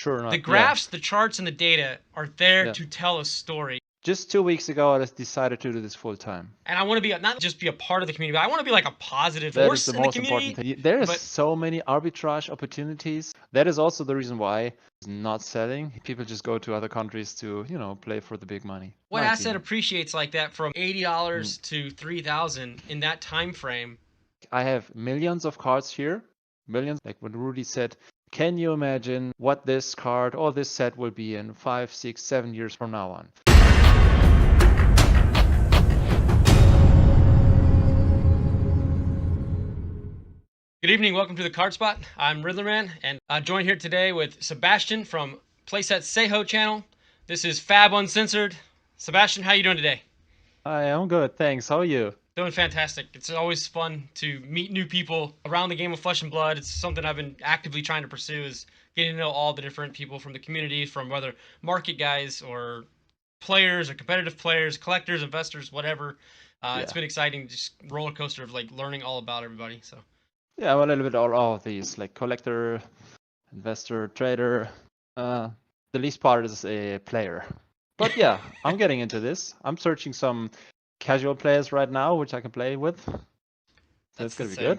Sure The enough. graphs, the charts, and the data are there Yeah. to tell a story. Just 2 weeks ago, I just decided to do this full time. And I want to be not just be a part of the community, but I want to be like a positive That is force the in the most important community. thing. There is But so many arbitrage opportunities. That is also the reason why it's not selling. People just go to other countries to, play for the big money. what My asset opinion. appreciates like that from $80 to $3,000 in that time frame? I have millions of cards here. Millions. Like when Rudy said, can you imagine what this card or this set will be in 5, 6, 7 years from now on? Good evening, welcome to the Card Spot. I'm Riddlerman, and I'm joined here today with Sebastian from playset-seho channel. This is Fab Uncensored. Sebastian, how you doing today? I am good, thanks. How are you? Doing fantastic. It's always fun to meet new people around the game of Flesh and Blood. It's something I've been actively trying to pursue, is getting to know all the different people from the community, from whether market guys or players or competitive players, collectors, investors, whatever. It's been exciting, just roller coaster of like learning all about everybody. So Yeah, I'm a little bit all of these, like collector, investor, trader. The least part is a player. But yeah, I'm getting into this. I'm searching some casual players right now, which I can play with. So that's it's gonna the be same.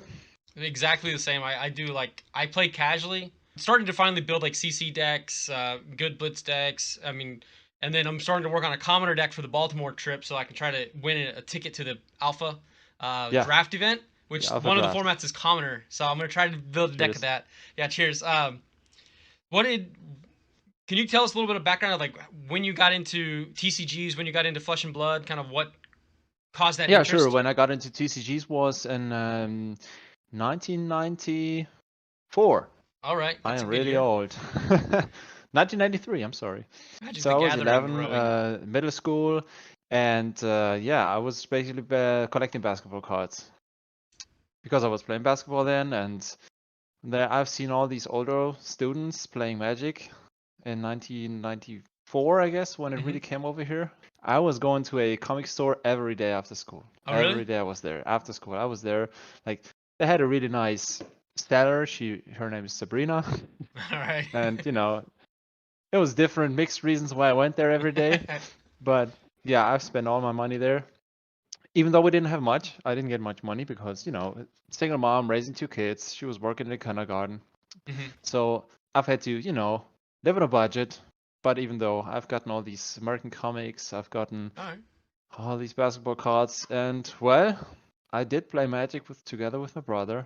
good. Exactly the same. I do like I play casually. I'm starting to finally build like CC decks, good blitz decks. I mean, and then I'm starting to work on a commoner deck for the Baltimore trip, so I can try to win a ticket to the Alpha Yeah, draft event. Which the Alpha one of the Draft. formats is commoner, so I'm gonna try to build a deck of Cheers. that. Yeah, cheers. What did? Can you tell us a little bit of background of like when you got into TCGs, when you got into Flesh and Blood, kind of what caused that Yeah, sure. interest? When I got into TCGs was in 1994. All right, I that's a am good really year. old. 1993, I'm sorry. Magic So the I was Gathering 11, growing. middle school, and yeah, I was basically collecting basketball cards because I was playing basketball then, and there I've seen all these older students playing Magic in 1994, I guess, when it really came over here. I was going to a comic store every day after school. Oh, Every really? day I was there. After school, I was there. Like they had a really nice seller. Her name is Sabrina, All right. and it was different, mixed reasons why I went there every day. But yeah, I've spent all my money there. Even though we didn't have much, I didn't get much money because, single mom raising 2 kids. She was working in the kindergarten. So I've had to, live on a budget. But even though I've gotten all these American comics, I've gotten All right. all these basketball cards, and well, I did play Magic together with my brother.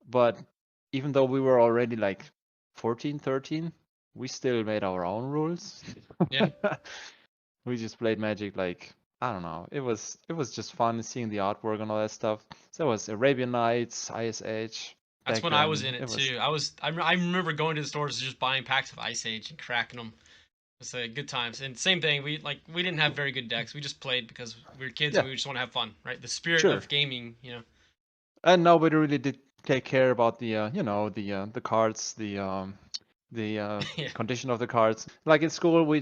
But even though we were already like 14, 13, we still made our own rules. Yeah. We just played Magic like I don't know. It was just fun seeing the artwork and all that stuff. So it was Arabian Nights, ISH That's back when I was then. in it It was too. I remember going to the stores and just buying packs of Ice Age and cracking them. It's good times. And same thing. We didn't have very good decks. We just played because we were kids yeah, and we just want to have fun, right? The spirit sure. of gaming. And nobody really did take care about the cards, the Yeah. condition of the cards. Like in school, we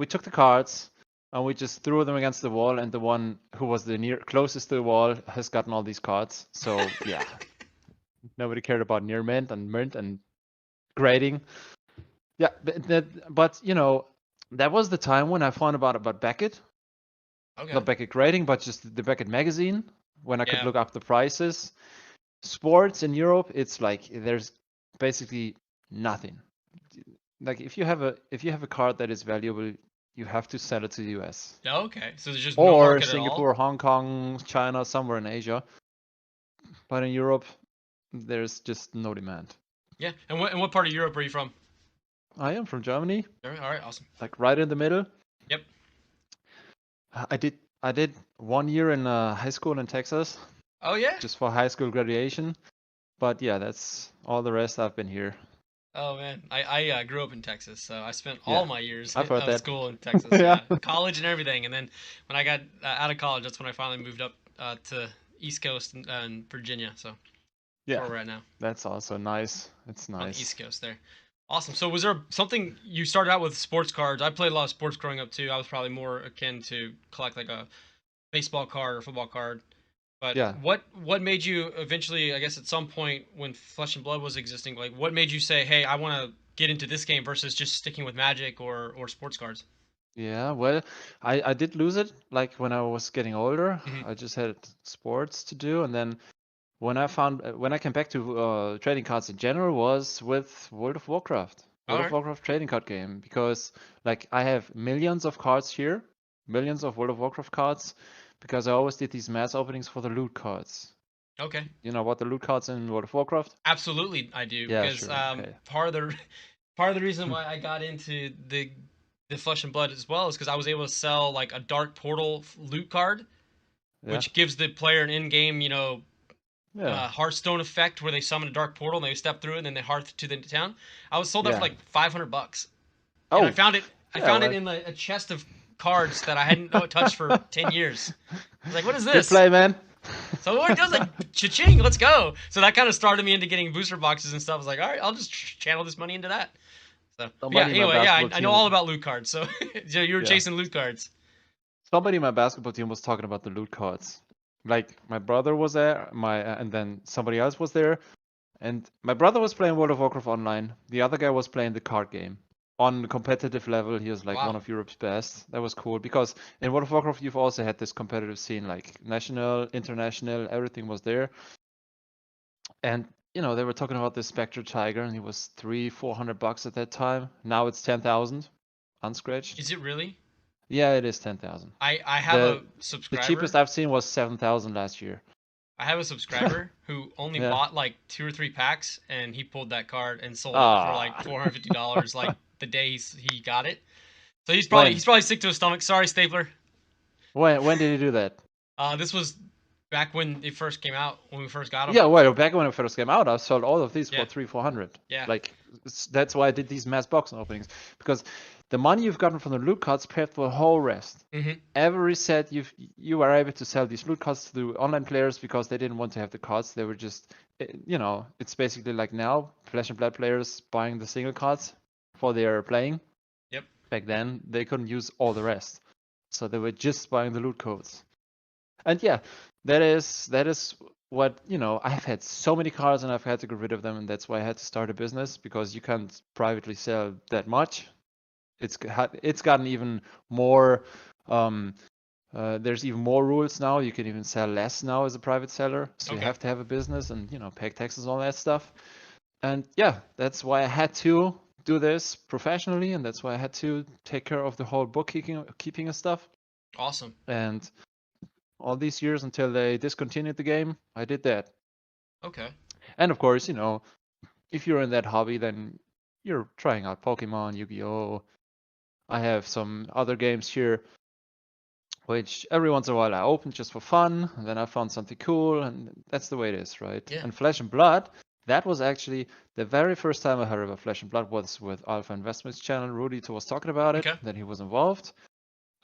took the cards and we just threw them against the wall, and the one who was the closest to the wall has gotten all these cards. So yeah, nobody cared about near mint and grading. Yeah, but that was the time when I found about Beckett. Okay. Not Beckett grading, but just the Beckett magazine, when I could Yeah. look up the prices. Sports in Europe, it's like there's basically nothing. Like if you have a card that is valuable, you have to sell it to the US. Oh, okay. So there's just no Or market at all. Singapore, Hong Kong, China, somewhere in Asia. But in Europe, there's just no demand. Yeah. And what part of Europe are you from? I am from Germany, All right. Awesome. like right in the middle. Yep. I did 1 year in high school in Texas, Oh yeah. just for high school graduation. But yeah, that's all the rest I've been here. Oh man, I grew up in Texas, so I spent Yeah, all my years I've heard of that. school in Texas. Yeah. Yeah, college and everything. And then when I got out of college, that's when I finally moved up to East Coast and Virginia. So that's where Yeah, we're at now, that's also nice. It's on the nice. East Coast there. Awesome. So was there something you started out with sports cards? I played a lot of sports growing up too. I was probably more akin to collect like a baseball card or football card. But Yeah. what made you eventually, I guess at some point when Flesh and Blood was existing, like what made you say, hey, I want to get into this game versus just sticking with Magic or sports cards? Yeah, well, I did lose it like when I was getting older. Hmm. I just had sports to do, and then when I came back to trading cards in general was with World of Warcraft. All World of right. Warcraft trading card game because like I have millions of cards here, millions of World of Warcraft cards because I always did these mass openings for the loot cards. Okay. You know what the loot cards in World of Warcraft? Absolutely, I do Yeah, because sure. Okay. part of the reason why I got into the Flesh and Blood as well is because I was able to sell like a Dark Portal loot card, Yeah. which gives the player an in-game, Yeah. Hearthstone effect where they summon a dark portal and they step through it and then they hearth to the town. I was sold that for Yeah. like $500, and I Oh. found it. I Yeah, found it well. in a chest of cards that I hadn't touched for 10 years. I was like, "What is Good this?" play, man. So it was like, cha-ching, let's go. So that kind of started me into getting booster boxes and stuff. I was like, all right, I'll just channel this money into that. So, but yeah. Somebody in my Anyway, yeah, basketball I know team. all about loot cards. So, so you were Yeah. chasing loot cards. Somebody in my basketball team was talking about the loot cards. Like my brother was there, and then somebody else was there, and my brother was playing World of Warcraft online. The other guy was playing the card game. On the competitive level, he was like one Wow. of Europe's best. That was cool because in World of Warcraft you've also had this competitive scene, like national, international, everything was there. And you know they were talking about this Spectre Tiger, and he was $300-400 at that time. Now it's 10,000, unscratched. Is it really? Yeah, it is 10,000. I have The a the cheapest subscriber. I've seen was 7,000 last year. I have a subscriber who only Yeah. bought like 2 or 3 packs, and he pulled that card and sold it for like Ah. $450, like the day he got it. So he's When? probably sick to his stomach. Sorry, Stapler. When did he do that? This was back when it first came out, when we first got them. Yeah, well, back when it first came out, I sold all of these Yeah. for 300-400. Yeah. Like that's why I did these mass box openings because the money you've gotten from the loot cards paid for the whole rest. Mm-hmm. Every set you were able to sell these loot cards to the online players because they didn't want to have the cards. They were just, it's basically like now Flesh and Blood players buying the single cards for their playing. Yep. Back then they couldn't use all the rest, so they were just buying the loot codes. And yeah, that is what I've had so many cards and I've had to get rid of them, and that's why I had to start a business because you can't privately sell that much. It's gotten even more. There's even more rules now. You can even sell less now as a private seller, so you have to have a business and pay taxes and all that stuff. And yeah, that's why I had to do this professionally, and that's why I had to take care of the whole bookkeeping and stuff. Awesome. And all these years until they discontinued the game, I did that. Okay. And of course, if you're in that hobby, then you're trying out Pokemon, Yu-Gi-Oh! I have some other games here, which every once in a while I open just for fun, and then I found something cool, and that's the way it is, right? Yeah. And Flesh and Blood, that was actually the very first time I heard about Flesh and Blood was with Alpha Investments channel. Rudy was talking about it, then he was involved.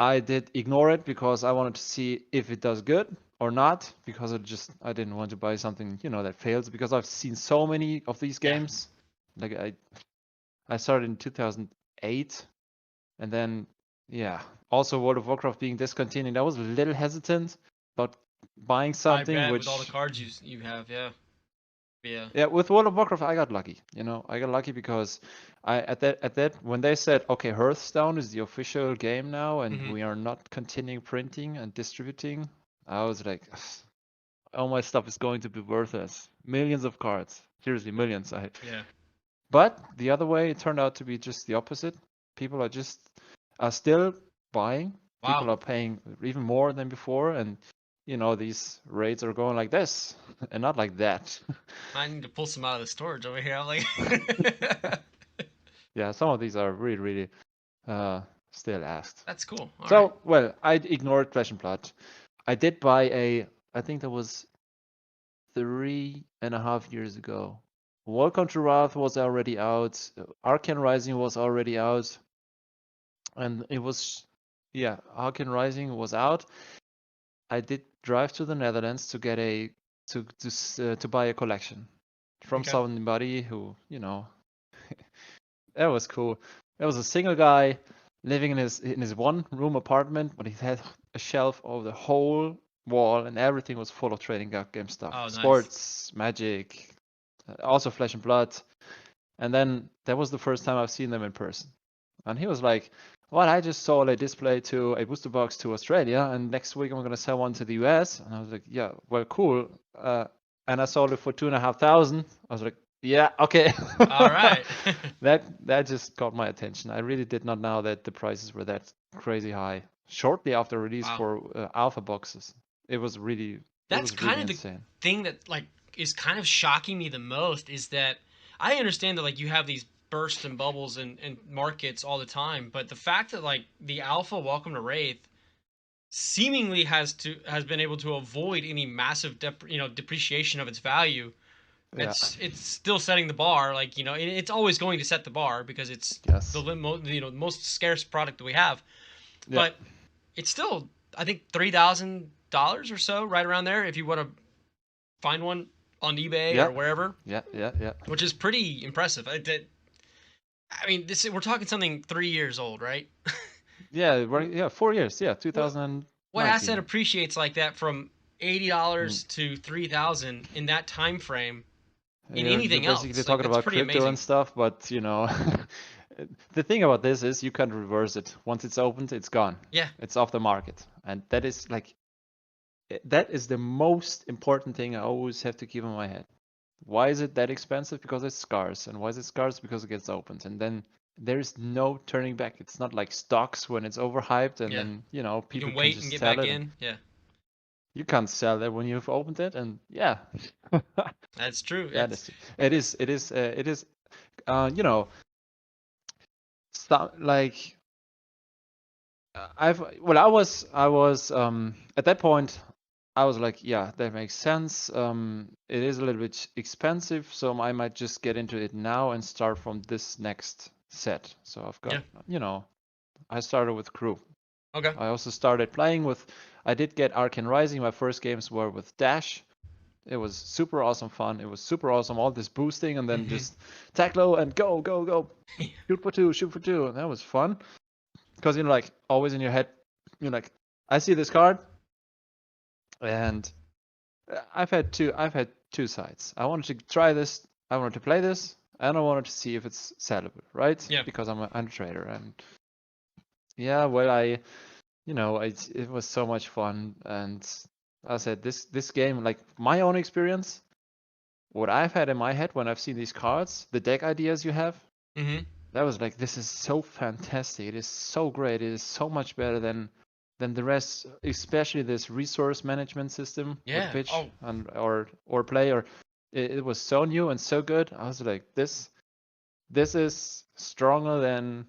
I did ignore it because I wanted to see if it does good or not, because I didn't want to buy something that fails, because I've seen so many of these games. Like I started in 2008, and then also World of Warcraft being discontinued, I was a little hesitant about buying something. I bet, which with all the cards you have, yeah. Yeah, with World of Warcraft, I got lucky. I got lucky because at that when they said, okay, Hearthstone is the official game now, and we are not continuing printing and distributing, I was like, all my stuff is going to be worthless. Millions of cards, seriously, millions. Yeah. But the other way, it turned out to be just the opposite. People are still buying. Wow. People are paying even more than before, and these rates are going like this and not like that. I need to pull some out of the storage over here. I'm like, yeah, some of these are really, really still asked. That's cool. All so, right. well, I ignored Flesh and Blood. I did buy I think that was 3.5 years ago. Welcome to Wrath was already out. Arcane Rising was already out. And it was, Arcane Rising was out. I did drive to the Netherlands to get to buy a collection from somebody who, that was cool. There was a single guy living in his one-room apartment, but he had a shelf over the whole wall, and everything was full of trading card game stuff. Oh, nice. Sports, Magic, also Flesh and Blood. And then that was the first time I've seen them in person. And he was like, well, I just sold a display to a booster box to Australia, and next week I'm going to sell one to the US. And I was like, yeah, well, cool. And I sold it for 2,500. I was like, yeah, okay. All right. That just got my attention. I really did not know that the prices were that crazy high. Shortly after release Wow. for alpha boxes, it was really That's insane. the thing that like is kind of shocking me the most is that I understand that like you have these bursts and bubbles and markets all the time, but the fact that like the alpha Welcome to Wraith seemingly has been able to avoid any massive depreciation of its value. Yeah. It's still setting the bar, like it's always going to set the bar because it's Yes. the most scarce product that we have. Yeah. But it's still, I think, $3,000 or so, right around there, if you want to find one on eBay Yeah. or wherever. Yeah. Which is pretty impressive. I mean, we're talking something 3 years old, right? Yeah, 4 years. Yeah, 2019. What asset appreciates like that from $80 Mm. to $3,000 in that time frame? In You're anything basically else, like, talking that's about pretty crypto amazing. and stuff, but the thing about this is you can't reverse it. Once it's opened, it's gone. Yeah. It's off the market, and that is that is the most important thing I always have to keep in my head. Why is it that expensive? Because it's scarce, and why is it scarce? Because it gets opened, and then there is no turning back. It's not like stocks when it's overhyped, and then You people can wait just and get sell back it. And yeah. You can't sell that when you've opened it, and yeah. That's true. It is. Like I was at that point I was like, yeah, that makes sense. It is a little bit expensive, so I might just get into it now and start from this next set. So I've got, I started with Crew. Okay. I also started playing with, I did get Arcane Rising. My first games were with Dash. It was super awesome fun. It was super awesome. All this boosting and then just attack low and go. Shoot for two. And that was fun. Because like always in your head, you're like, I see this card, and I've had two sides. I wanted to try this. I wanted to play this, and I wanted to see if it's sellable, right? Yeah. Because I'm a trader, and yeah, well, it was so much fun, and I said this game, like my own experience, what I've had in my head when I've seen these cards, the deck ideas you have, that was like, this is so fantastic. It is so great. It is so much better than the rest, especially this resource management system with pitch and or play. Or it was so new and so good. I was like, this is stronger than.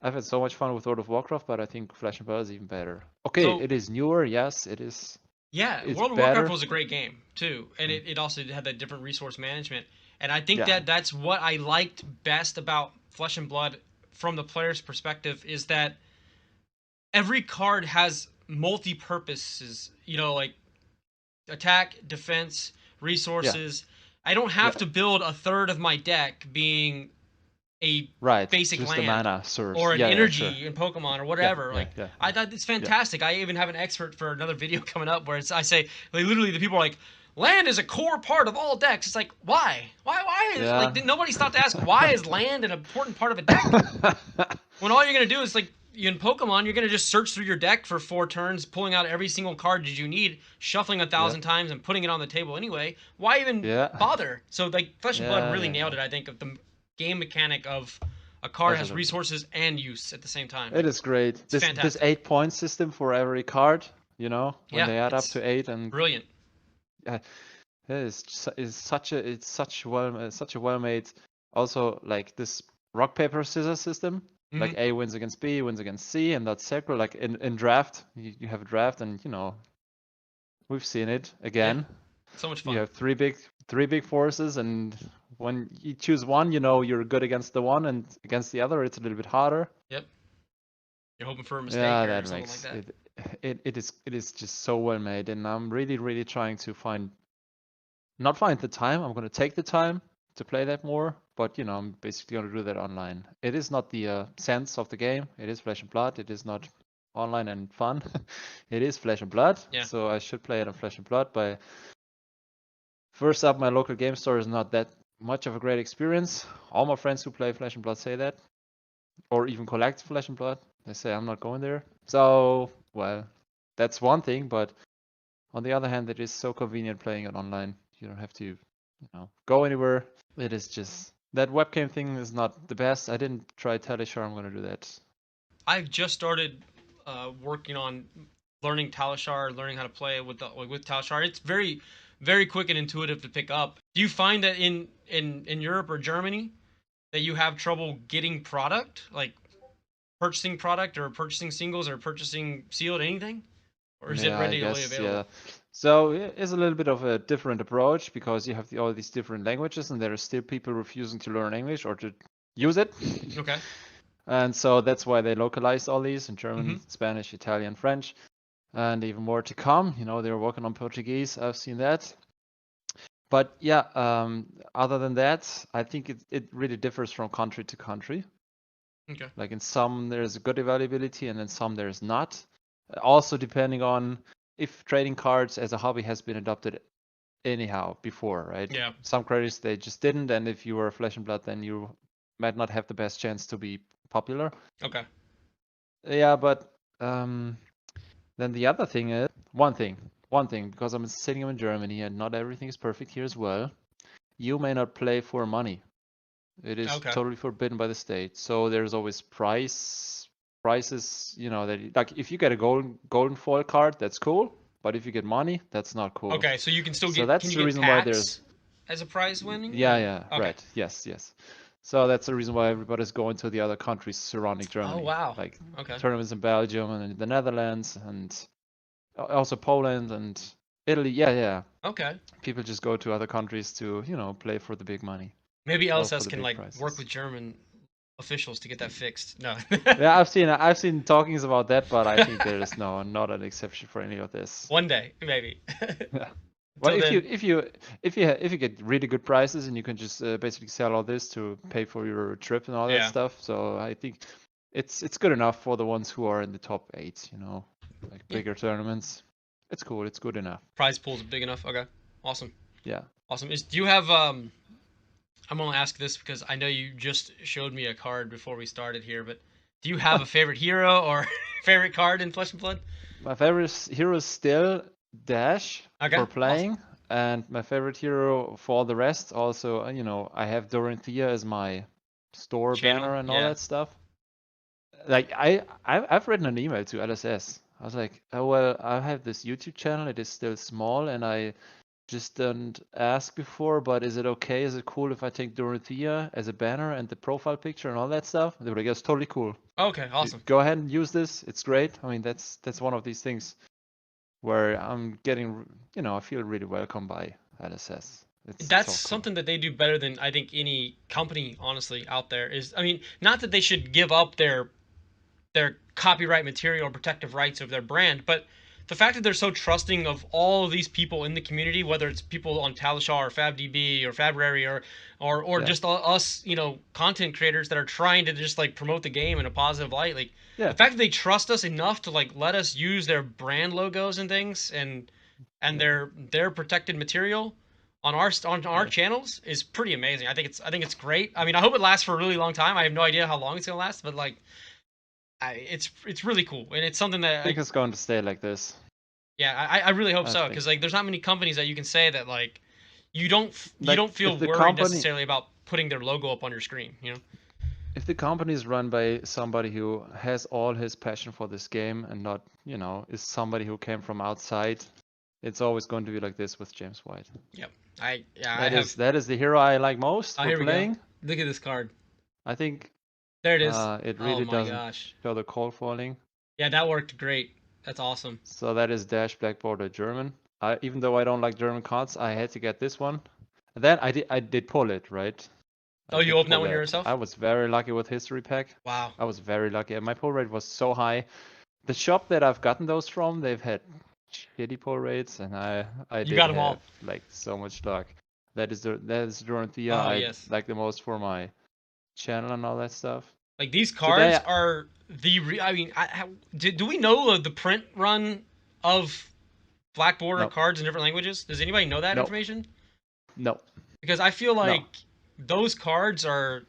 I've had so much fun with World of Warcraft, but I think Flesh and Blood is even better. Okay, so, it is newer. Yes, it is. Yeah, World of Warcraft was a great game too, and it also had that different resource management. And I think that's what I liked best about Flesh and Blood from the player's perspective, is that every card has multi-purposes, like attack, defense, resources. I don't have to build a third of my deck being a basic just land, a mana source, or an energy in Pokemon or whatever. I thought it's fantastic. I even have an expert for another video coming up where I say, like, literally the people are like, land is a core part of all decks. It's like, why is like, nobody stopped to ask, why is land an important part of a deck? When all you're gonna do is, like, in Pokemon, you're gonna just search through your deck for 4 turns, pulling out every single card that you need, shuffling 1,000 times, and putting it on the table anyway. Why even bother? So like Flesh and Blood really nailed it, I think, of the game mechanic of a card has resources and use at the same time. It is great. This 8-point system for every card, when they add up to 8, and brilliant. It's such a well-made. Also, like this rock paper scissors system, like A wins against B, wins against C, and that's circle. Like in draft, you have a draft, and we've seen it again. So much fun. You have three big forces, and when you choose one, you're good against the one, and against the other, it's a little bit harder. Yep. You're hoping for a mistake or something like that. It is just so well made, and I'm really trying to not find the time. I'm going to take the time to play that more, but I'm basically going to do that online. It is not the sense of the game. It is Flesh and Blood. It is not online and fun. It is Flesh and Blood. So I should play it on Flesh and Blood. First up, my local game store is not that much of a great experience. All my friends who play Flesh and Blood say that, or even collect Flesh and Blood. They say I'm not going there. So, well, that's one thing, but on the other hand, it is so convenient playing it online. You don't have to, go anywhere. It is just that webcam thing is not the best. I didn't try Talishar. I'm gonna do that. I've just started working on learning Talishar, learning how to play with Talishar. It's very, very quick and intuitive to pick up. Do you find that in Europe or Germany that you have trouble getting product, like purchasing product or purchasing singles or purchasing sealed anything, or is it Yeah, I readily guess, yeah. available? So it's a little bit of a different approach because you have all these different languages, and there are still people refusing to learn English or to use it. Okay. And so that's why they localized all these in Mm-hmm. German, Spanish, Italian, French, and even more to come. They're working on Portuguese. I've seen that. But yeah, other than that, I think it really differs from country to country. Okay. Like in some there's good availability, and in some there's not. Also depending on if trading cards as a hobby has been adopted anyhow before, right? Yeah. Some creators they just didn't, and if you were Flesh and Blood, then you might not have the best chance to be popular. Okay. Yeah, but then the other thing is one thing, because I'm sitting in Germany and not everything is perfect here as well. You may not play for money. It is Okay. totally forbidden by the state. So there's always prices, that like if you get a golden foil card, that's cool. But if you get money, that's not cool. Okay. So you can still So get. that's Can you the get reason why packs as a prize winning? yeah, Or? yeah, Okay. right. Yes, yes. So that's the reason why everybody's going to the other countries surrounding Oh Germany. wow. Like Okay. tournaments in Belgium and in the Netherlands and also Poland and Italy. Yeah, yeah. Okay. People just go to other countries to, play for the big money Maybe or for LSS the can big like work prizes. with German officials to get that fixed. No. Yeah, I've seen talkings about that, but I think there is not an exception for any of this. One day, maybe. Yeah. Well, Until then, if you get really good prices and you can just basically sell all this to pay for your trip and all that yeah. stuff, so I think it's good enough for the ones who are in the top 8, like Yeah. bigger tournaments. It's cool. It's good enough. Prize pool's big enough. Okay. Awesome. Yeah. Awesome. Do you have I'm gonna ask this because I know you just showed me a card before we started here, but do you have a favorite hero or favorite card in Flesh and Blood? My favorite hero is still Dash Okay. for Awesome. playing, and my favorite hero for all the rest. Also, I have Dorothea as my store Channel. banner and all Yeah. that stuff. Like I've written an email to LSS. I was like, oh well, I have this YouTube channel. It is still small, and I just didn't ask before. But is it okay? Is it cool if I take Dorothea as a banner and the profile picture and all that stuff? They were like, it's totally cool. Okay. Awesome. Go ahead and use this. It's great. I mean, that's one of these things where I'm getting, I feel really welcome by LSS. It's That's all cool. something that they do better than I think any company, honestly, out there is. I mean, not that they should give up their copyright material or protective rights of their brand, but the fact that they're so trusting of all of these people in the community, whether it's people on Talishar or FabDB or Fabrary or Yeah. just us, content creators that are trying to just like promote the game in a positive light, like Yeah. the fact that they trust us enough to like let us use their brand logos and things and their protected material on our channels is pretty amazing. I think it's great. I mean, I hope it lasts for a really long time. I have no idea how long it's gonna last, but like it's really cool, and it's something that I think it's going to stay like this. yeah, I really hope I so, think. because like there's not many companies that you can say that like you don't Like, feel if the worried company necessarily about putting their logo up on your screen, if the company is run by somebody who has all his passion for this game and not, is somebody who came from outside, it's always going to be like this with James White. Yep. I have. That is the hero I like most Oh, for here we go. playing. Look at this card. I think There it is. it Oh really my doesn't gosh. show the cold falling. Yeah, that worked great. That's awesome. So that is Dash Black Border German. Even though I don't like German cards, I had to get this one. And then I did pull it, right? Oh, you did opened that pull one it. yourself? I was very lucky with History Pack. Wow. I was very lucky. My pull rate was so high. The shop that I've gotten those from, they've had shitty pull rates, and I You did got 'em have all. like so much luck. That is Dorothea Oh I yes. like the most for my channel and all that stuff. Like these Today, cards are I mean, do we know the print run of Black Border no, cards in different languages? Does anybody know that no, information? no, Because I feel no. like those cards are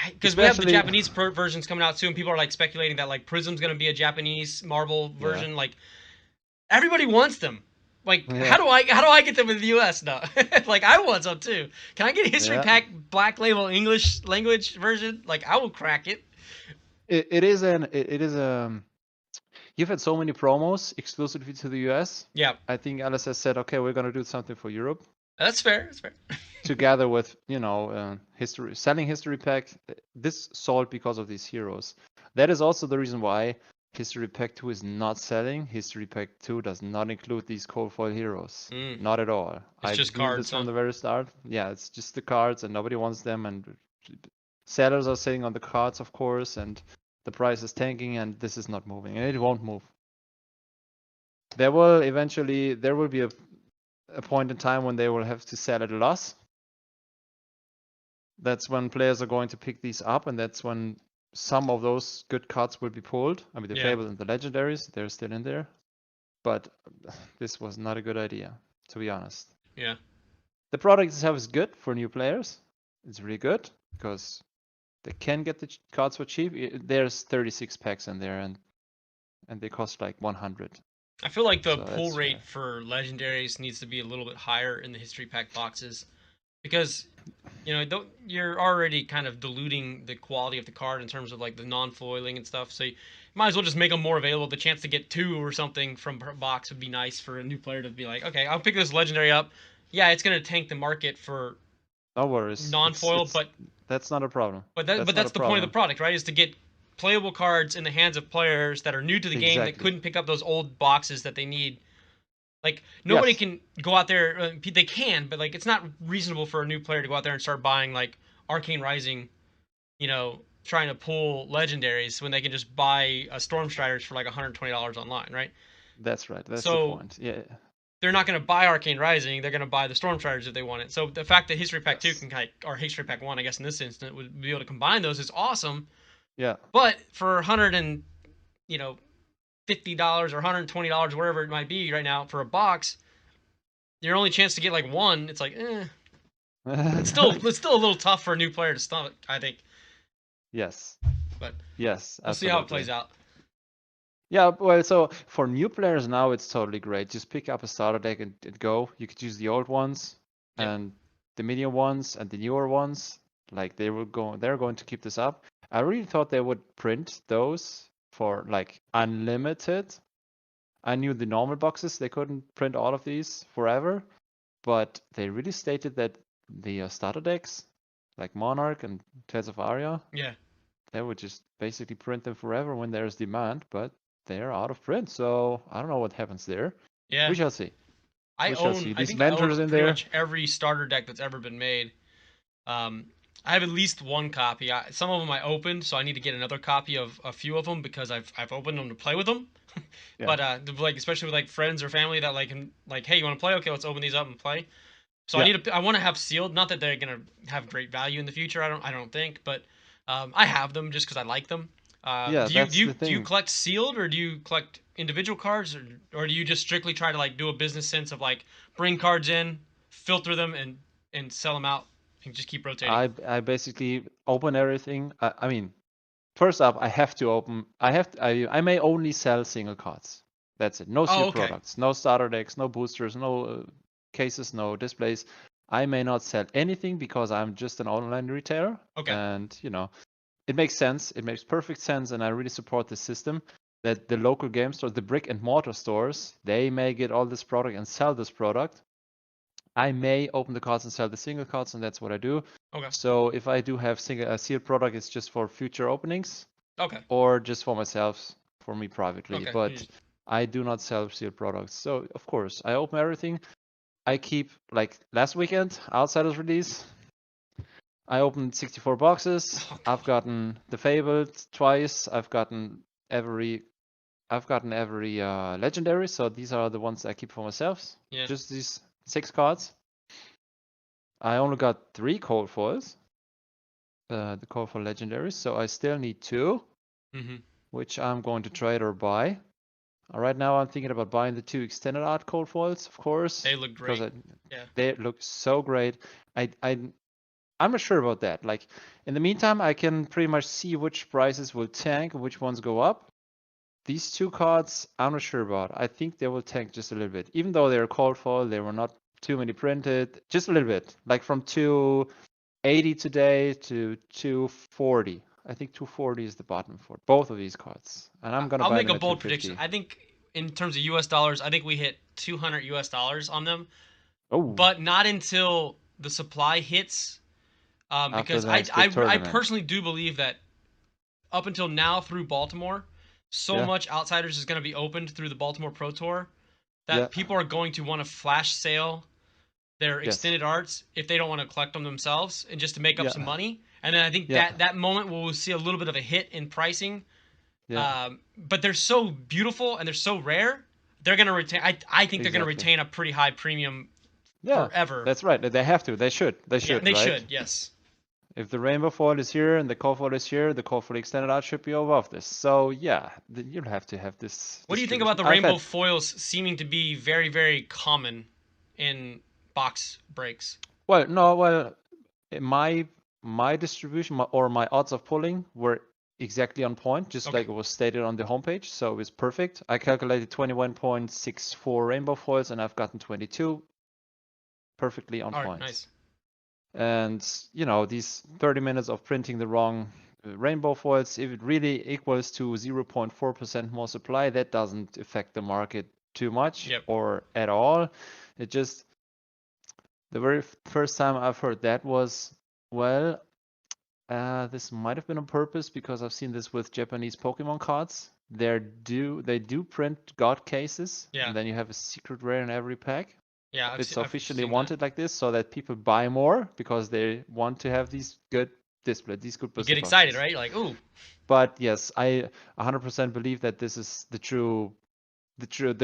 because we have the Especially, Japanese versions coming out soon. People are like speculating that like Prism's gonna be a Japanese Marvel yeah, version. Like everybody wants them. Like yeah, how do I get them in the U.S. now? Like I want some too. Can I get a history yeah. pack Black Label English language version? Like I will crack it. It is You've had so many promos exclusively to the US. Yeah, I think LSS said, okay, we're gonna do something for Europe that's fair. That's fair. together with selling history pack. This sold because of these heroes. That is also the reason why history pack 2 is not selling. History pack 2 does not include these cold foil heroes, Mm, not at all. it's I just knew cards, this huh? from the very start. Yeah, it's just the cards and nobody wants them, and sellers are sitting on the cards, of course, and the price is tanking, and this is not moving, and it won't move. There will be a point in time when they will have to sell at a loss. That's when players are going to pick these up, and that's when some of those good cards will be pulled. I mean, the Yeah, Fables and the Legendaries, they're still in there. But this was not a good idea, to be honest. yeah. The product itself is good for new players. It's really good because they can get the cards for cheap. There's 36 packs in there, and they cost like 100. I feel like the So pull that's rate for legendaries needs to be a little bit higher in the history pack boxes because you're already kind of diluting the quality of the card in terms of like the non-foiling and stuff. So you might as well just make them more available. The chance to get 2 or something from per box would be nice for a new player to be like, okay, I'll pick this legendary up. Yeah, it's gonna tank the market for no worries. non-foil, It's That's not a problem. but That's not a that's the point of the problem. product, right? Is to get playable cards in the hands of players that are new to the game that Exactly. couldn't pick up those old boxes that they need. Like nobody Yes. can go out there. They can, but like it's not reasonable for a new player to go out there and start buying like Arcane Rising, trying to pull legendaries when they can just buy a Storm Striders for like $120 online, right? That's right. That's the So point. Yeah. they're not going to buy Arcane Rising. They're going to buy the Storm Striders if they want it. So the fact that History Pack 2 Yes. can or History Pack 1, I guess in this instance, would be able to combine those is awesome. Yeah. But for $50 or $120, wherever it might be right now for a box, your only chance to get like one, it's like, it's still a little tough for a new player to stomach, I think. Yes. But Yes. we'll see how it Absolutely. plays out. Yeah. Well, so for new players now, it's totally great. Just pick up a starter deck and go. You could use the old ones Yep. and the medium ones and the newer ones. Like they're going to keep this up. I really thought they would print those for like unlimited. I knew the normal boxes, they couldn't print all of these forever, but they really stated that the starter decks, like Monarch and Tales of Aria, Yeah. they would just basically print them forever when there's demand, but they're out of print. So I don't know what happens there. Yeah. We shall see. We shall see. I These think I mentors own in pretty there. much every starter deck that's ever been made. I have at least one copy. Some of them I opened, so I need to get another copy of a few of them because I've opened them to play with them. Yeah. But like especially with like friends or family that like, hey, you want to play? Okay, let's open these up and play. So Yeah. I want to have sealed. Not that they're gonna have great value in the future. I don't think, but I have them just because I like them. Yeah, that's the Do you thing. collect sealed or do you collect individual cards or do you just strictly try to like do a business sense of like bring cards in, filter them and sell them out and just keep rotating? I basically open everything. I mean, first up, I have to open. I may only sell single cards. That's it. No Oh, sealed okay. products, no starter decks, no boosters, no cases, no displays. I may not sell anything because I'm just an online retailer, Okay. and it makes sense. It makes perfect sense, and I really support this system. That the local game stores, the brick and mortar stores, they may get all this product and sell this product. I may open the cards and sell the single cards, and that's what I do. Okay. So if I do have a sealed product, it's just for future openings Okay. or just for myself, for me privately. Okay. But I do not sell sealed products. So of course, I open everything. I keep, like last weekend, Outsiders release, I opened 64 boxes. Oh, I've gotten the Fabled twice. I've gotten every legendary. So these are the ones I keep for myself. yeah. Just these 6 cards. I only got 3 cold foils. The cold foil legendaries. So I still need 2, Mm-hmm. which I'm going to trade or buy. Right now, I'm thinking about buying the 2 extended art cold foils, of course. They look great. Yeah. They look so great. I I'm not sure about that. Like in the meantime, I can pretty much see which prices will tank and which ones go up. These two cards, I'm not sure about. I think they will tank just a little bit, even though they're called for. They were not too many printed, just a little bit, like from 280 today to 240. I think 240 is the bottom for both of these cards, and I'm gonna I'll buy make them a at bold prediction. 250. I think in terms of US dollars, I think we hit 200 US dollars on them, Oh, but not until the supply hits. after Because the next big I tournament. personally do believe that up until now through Baltimore, so Yeah, much Outsiders is going to be opened through the Baltimore Pro Tour yeah, that people are going to want to flash sale their yes, extended arts if they don't want to collect them themselves and just to make up some yeah, money. And then I think yeah, that moment we'll see a little bit of a hit in pricing. yeah, But they're so beautiful and they're so rare. They're gonna retain. I think they're gonna exactly. retain a pretty high premium Yeah, forever. that's right. They have to. They should. They Yeah, should, they right? should. Yes. If the rainbow foil is here and the core foil is here, the core foil extended art should be above this. So yeah, you'll have to have this What do you think about distribution. the I've rainbow had foils seeming to be very, very common in box breaks? well, my distribution or my odds of pulling were exactly on point, just Okay. like it was stated on the homepage. So it's perfect. I calculated 21.64 rainbow foils and I've gotten 22, perfectly on All right. point. Nice. And you know, these 30 minutes of printing the wrong rainbow foils, if it really equals to 0.4% more supply, that doesn't affect the market too much Yep. or at all. It just, the very first time I've heard that was, well, this might have been on purpose because I've seen this with Japanese Pokemon cards. They do print god cases, Yeah. and then you have a secret rare in every pack. Yeah. It's I've officially seen that. wanted like this so that people buy more because they want to have these good these good You booster get excited, boxes. right? You're like, ooh. But yes, I 100% believe that this is the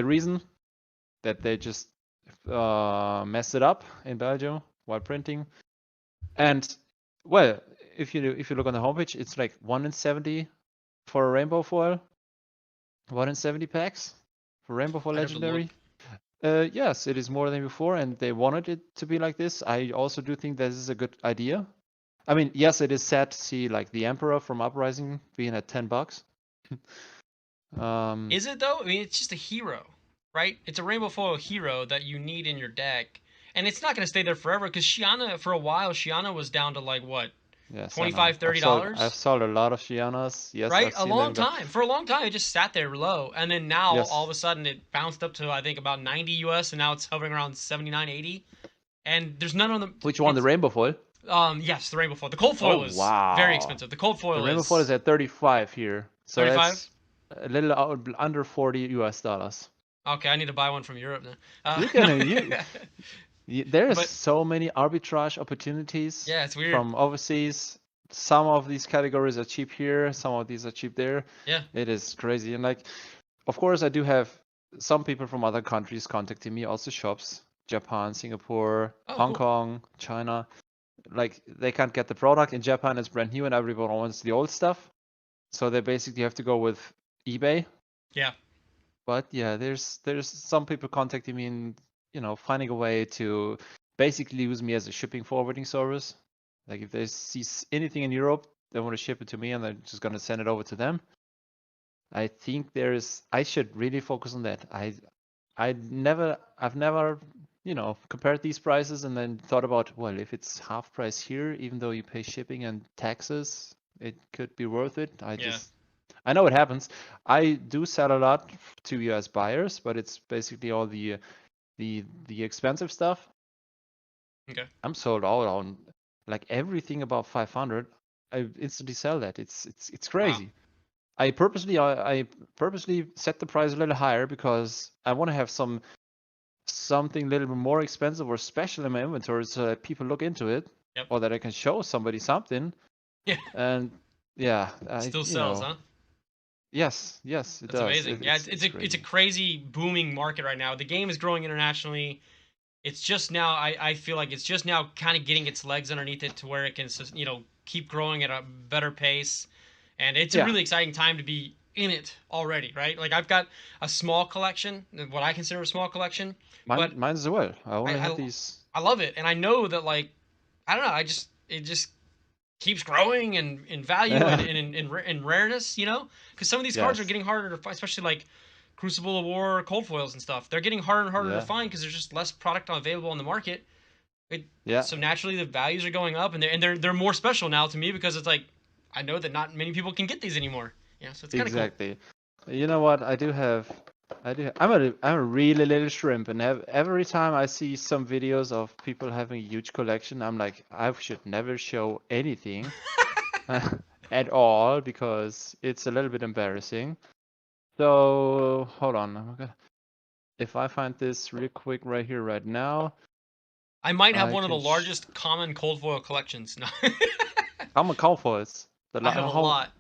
reason that they just mess it up in Belgium while printing. And well, if you look on the homepage, it's like 1 in 70 for a rainbow foil, 1 in 70 packs for rainbow foil I'd have to look. legendary. Yes, it is more than before, and they wanted it to be like this. I also do think this is a good idea. I mean, yes, it is sad to see like the Emperor from Uprising being at $10. Is it though? I mean, it's just a hero, right? It's a rainbow foil hero that you need in your deck, and it's not going to stay there forever because Shiana, for a while, Shiana was down to like what, Yes, I know. 25, I've $30, sold a lot of Shianas. Yes, right? I've A seen long them go. time. For a long time, it just sat there low, and then now all Yes. of a sudden it bounced up to I think about 90 US, and now it's hovering around 79, 80. And there's none of them. Which one? The It's rainbow foil? yes, the rainbow foil. The cold Oh foil is very wow. expensive. The cold The foil rainbow foil is is at 35 here, so 35. that's a little under 40 US dollars. Okay, I need to buy one from Europe then. You No. can there's But so many arbitrage opportunities yeah, it's weird. from overseas. Some of these categories are cheap here, some of these are cheap there. Yeah. It is crazy. And like, of course, I do have some people from other countries contacting me, also shops, Japan, Singapore, Oh, Hong cool. Kong, China. Like, they can't get the product. In Japan, it's brand new and everyone wants the old stuff. So they basically have to go with eBay. Yeah. But yeah, there's some people contacting me and finding a way to basically use me as a shipping forwarding service. Like if they see anything in Europe, they want to ship it to me and they're just gonna send it over to them. I think I should really focus on that. I've never compared these prices and then thought about, well, if it's half price here, even though you pay shipping and taxes, it could be worth it. Yeah. I know it happens. I do sell a lot to US buyers, but it's basically all the expensive stuff. Okay. I'm sold out on like everything above 500. I instantly sell that. It's Wow. crazy. I purposely set the price a little higher because I want to have something a little bit more expensive or special in my inventory so that people look into it Yep. or that I can show somebody something. Yeah. And yeah, Still sells, huh? Yes, it That's does. amazing. Yeah, It's it's a crazy. crazy booming market right now. The game is growing internationally. It's just now I feel like it's just now kind of getting its legs underneath it to where it can keep growing at a better pace. And it's a Yeah, really exciting time to be in it already, right? Like I've got a small collection, what I consider a small collection, but mine as well. I I only have I, these. I love it, and I know that like I don't know, I just it just keeps growing in value and in rareness, you know? Because some of these cards are Yes. getting harder to find, especially like Crucible of War, Cold Foils and stuff. They're getting harder and harder to Yeah. find because there's just less product available on the market. Yeah. So naturally the values are going up, and they're more special now to me because it's like I know that not many people can get these anymore. Yeah, so it's kind of cool. Exactly. You know what? I'm a really little shrimp, and every time I see some videos of people having a huge collection, I'm like, I should never show anything at all because it's a little bit embarrassing. So hold on. If I find this real quick right here, right now, I might have I one of the can. largest common cold foil collections. No, I'm a cold foils. I have a lot.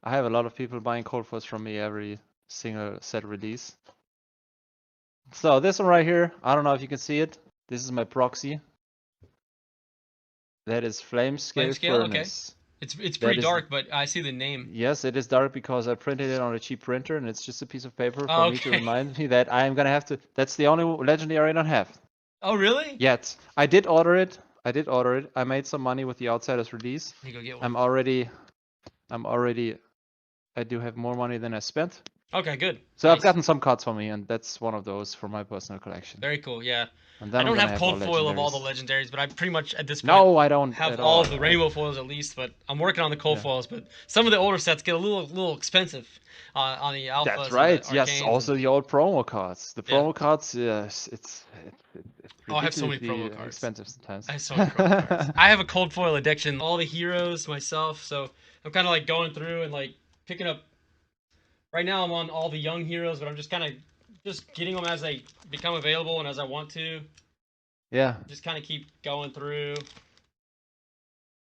I have a lot of people buying cold foils from me every single set release. So this one right here, I don't know if you can see it. This is my proxy. That is Flame Flame Scale scale, okay. Furnace. It's That pretty is, dark, but I see the name. yes, it is dark because I printed it on a cheap printer, and it's just a piece of paper for Oh, me to okay. remind me that I am gonna have to. That's the only legendary I don't have Oh, really? yet. I did order it. I did order it. I made some money with the Outsiders release. Let me go get one. I'm already. I do have more money than I spent. Okay, good. So Nice. I've gotten some cards for me, and that's one of those for my personal collection. Very cool. Yeah. And I then I'm don't gonna have have all cold foil of all the legendaries. legendaries, but I pretty much at this point No, I don't have at all all. of the rainbow foils at least. But I'm working on the cold Yeah. foils. But some of the older sets get a little expensive on the alphas. That's right. And the Yes, arcanes also and, the old promo cards. The yeah. promo cards, yes, it's Oh, I have so many ridiculously promo cards. expensive sometimes. I have so many promo cards. I have a cold foil addiction. All the heroes myself, so I'm kind of like going through and like picking up. Right now, I'm on all the young heroes, but I'm just kind of just getting them as they become available and as I want to. Yeah. Just kind of keep going through.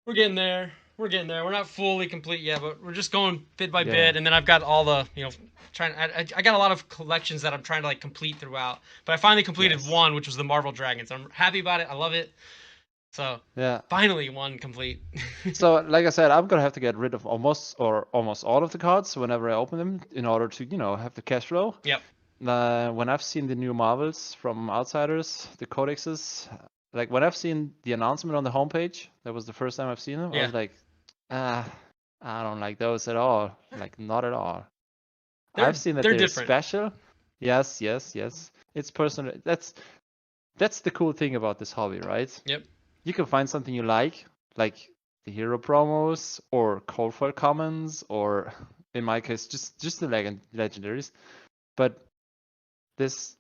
We're getting there. We're getting there. We're not fully complete yet, but we're just going bit by Yeah. bit. And then I've got all the, trying. I got a lot of collections that I'm trying to like complete throughout. But I finally completed Yes. one, which was the Marvel Dragons. I'm happy about it. I love it. So Yeah. finally one complete. So, like I said, I'm gonna have to get rid of almost all of the cards whenever I open them in order to, have the cash flow. Yep. When I've seen the new Marvels from Outsiders, the codexes, like when I've seen the announcement on the homepage, that was the first time I've seen them. I Yeah. was like, I don't like those at all. Like not at all. I've seen that they're they're different. special. Yes, yes, yes. It's personal. That's the cool thing about this hobby, right? Yep. You can find something you like the hero promos or cold foil commons, or in my case, just the legendaries. But this,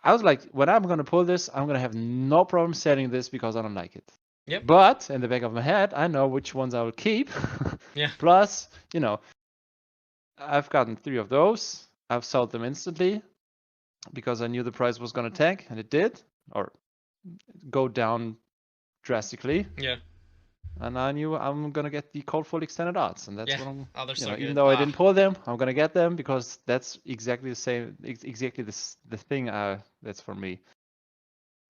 I was like, when I'm gonna pull this, I'm gonna have no problem selling this because I don't like it. Yep. But in the back of my head, I know which ones I will keep. Yeah. Plus, I've gotten 3 of those. I've sold them instantly because I knew the price was gonna tank, and it did, or go down drastically. Yeah. And I knew I'm gonna get the cold foil extended arts, and that's Yeah. what I'm. Oh, they're so good. Even though I didn't pull them, I'm gonna get them because that's exactly the same, exactly the thing. That's for me.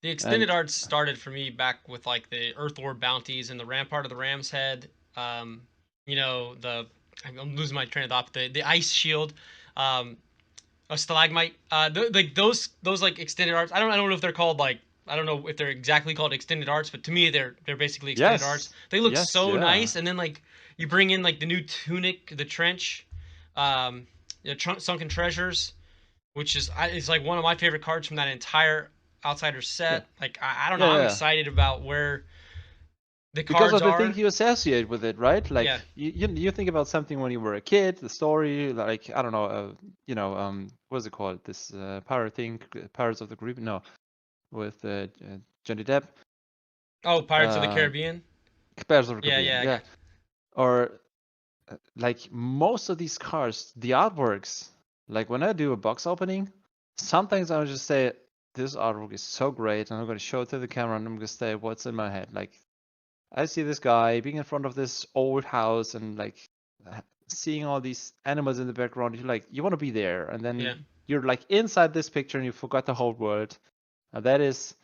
The extended arts started for me back with like the Earthward bounties and the Rampart of the Ram's Head. I'm losing my train of thought. The ice shield, a stalagmite. Like those like extended arts. I don't know if they're called like. I don't know if they're exactly called extended arts, but to me they're basically extended arts. They look so nice, and then like you bring in like the new tunic, the trench, sunken treasures, which is like one of my favorite cards from that entire Outsider set. Yeah. Like I don't know, I'm excited about where the cards because of the are. thing you associate with it, right? Like you think about something when you were a kid, the story, like I don't know, what's it called? This pirate thing, Pirates of the Caribbean. No, with Johnny Depp. Oh, Pirates of the Caribbean. Pirates of the Caribbean. Yeah. Or like most of these cards, the artworks. Like when I do a box opening, sometimes I'll just say, this artwork is so great, and I'm going to show it to the camera, and I'm going to say what's in my head. Like, I see this guy being in front of this old house, and like seeing all these animals in the background. You're like, you want to be there, and then you're like inside this picture, and you forgot the whole world. And that is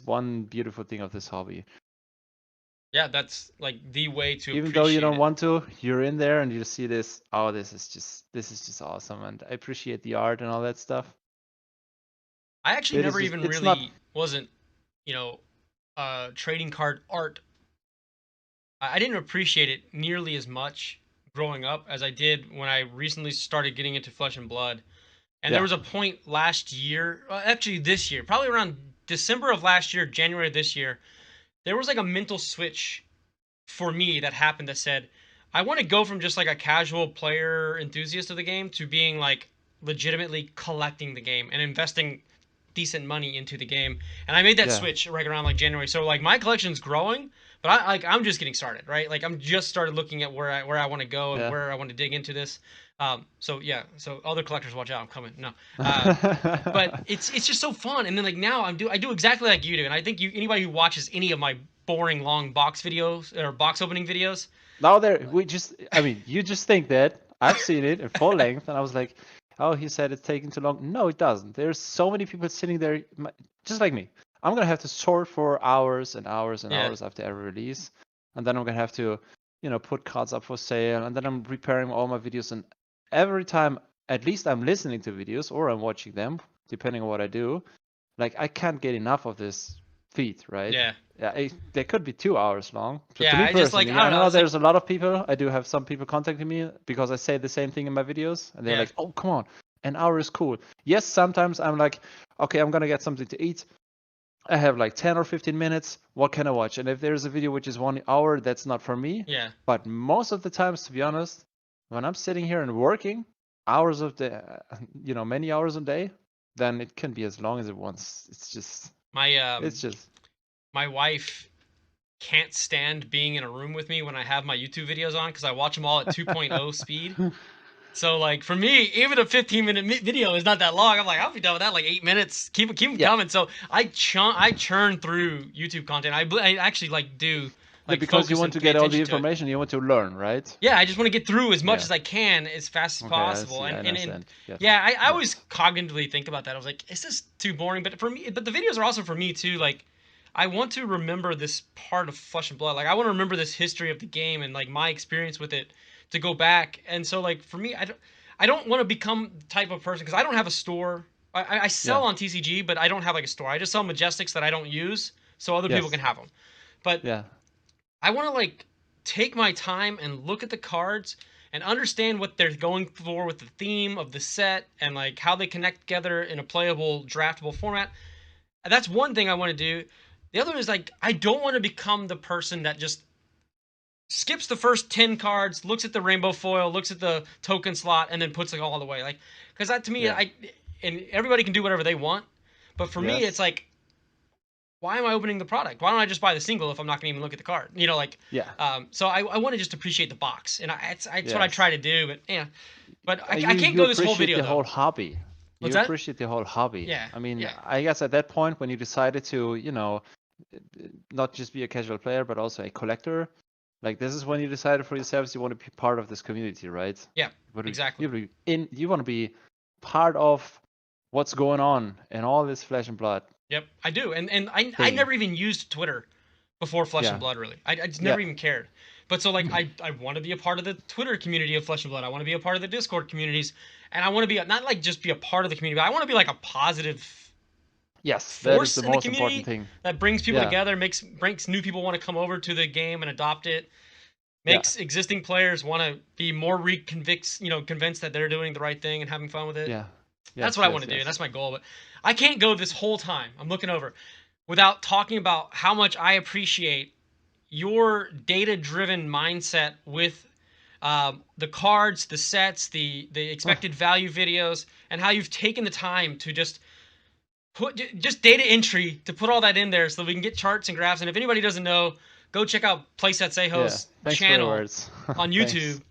one beautiful thing of this hobby. Yeah, that's like the way to. Even though you don't want to, you're in there and you see this. Oh, this is just awesome, and I appreciate the art and all that stuff. I actually never even really wasn't, trading card art I didn't appreciate it nearly as much growing up as I did when I recently started getting into Flesh and Blood. And there Yeah, was a point last year, actually this year, probably around December of last year, January of this year, there was like a mental switch for me that happened that said, I want to go from just like a casual player enthusiast of the game to being like legitimately collecting the game and investing decent money into the game. And I made that yeah, switch right around like January. So like my collection's growing, but I'm just getting started, right? Like I'm just started looking at where I want to go and yeah. where I want to dig into this. So yeah, so other collectors watch out, I'm coming. No. But it's just so fun. And then like now I do exactly like you do. And I think anybody who watches any of my boring long box videos or box opening videos. Now there, I mean, you just think that. I've seen it in full length, and I was like, oh, he said it's taking too long. No, it doesn't. There's so many people sitting there, just like me. I'm gonna have to sort for hours and hours and Yeah. hours after every release, and then I'm gonna have to, put cards up for sale, and then I'm preparing all my videos, and every time, at least I'm listening to videos or I'm watching them, depending on what I do. Like I can't get enough of this feed, right? Yeah. Yeah, they could be 2 hours long. So to Yeah, me I just like personally, I I don't know. know It's like there's a lot of people. I do have some people contacting me because I say the same thing in my videos, and they're yeah. like, "Oh, come on, an hour is cool." Yes, sometimes I'm like, "Okay, I'm gonna get something to eat. I have like 10 or 15 minutes. What can I watch?" And if there's a video which is 1 hour, that's not for me. Yeah. But most of the times, to be honest, when I'm sitting here and working hours of the, many hours a day, then it can be as long as it wants. My It's just, my wife can't stand being in a room with me when I have my YouTube videos on because I watch them all at 2.0 speed. So like for me, even a 15-minute video is not that long. I'm like, I'll be done with that in like 8 minutes. Keep them yeah. coming. So I churn through YouTube content. I actually like do Yeah, like because you focus want and to pay get all the attention to it. information, you want to learn, right? Yeah, I just want to get through as much Yeah. as I can as fast as Okay, I possible. see. I And understand. Yes. yeah, I always Yes. cognitively think about that. I was like, is this too boring? But for me, but the videos are also for me too. Like, I want to remember this part of Flesh and Blood. Like, I want to remember this history of the game and like my experience with it to go back. And so, like for me, I don't want to become the type of person because I don't have a store. I sell Yeah. on TCG, but I don't have like a store. I just sell Majestics that I don't use, so other people Yes. can have them. But Yeah. I want to like take my time and look at the cards and understand what they're going for with the theme of the set and like how they connect together in a playable, draftable format. That's one thing I want to do. The other is like I don't want to become the person that just skips the first 10 cards, looks at the rainbow foil, looks at the token slot, and then puts it all the way. Like, because that to me, Yeah. and everybody can do whatever they want, but for me, it's Yes. like why am I opening the product? Why don't I just buy the single if I'm not going to even look at the card? You know, like, Yeah. so I want to just appreciate the box, and it's what I Yes. try to do. But yeah, but I You can't you go this whole appreciate video the though. whole hobby. What's You that? appreciate the whole hobby. Yeah, I mean, yeah, I guess at that point when you decided to, not just be a casual player but also a collector, like this is when you decided for yourselves you want to be part of this community, right? yeah, But exactly. you want to be part of what's going on in all this flesh and blood Yep, I do, and I thing. never even used Twitter before Flesh and Yeah. Blood. Really, I just Yeah. never even cared. But so like I want to be a part of the Twitter community of Flesh and Blood. I want to be a part of the Discord communities, and I want to be not like just be a part of the community, but I want to be like a positive Yes, that is force the in the most important community thing. that brings people Yeah. together, makes new people want to come over to the game and adopt it, Yeah. makes existing players want to be more convinced that they're doing the right thing and having fun with it. Yeah. That's Yes, what I want yes, to do, and yes. that's my goal. But I can't go this whole time. I'm looking over without talking about how much I appreciate your data-driven mindset with the cards, the sets, the expected value videos, and how you've taken the time to just put just data entry to put all that in there so we can get charts and graphs. And if anybody doesn't know, go check out Yeah. playset-seho's Thanks for your channel words. on Thanks. YouTube.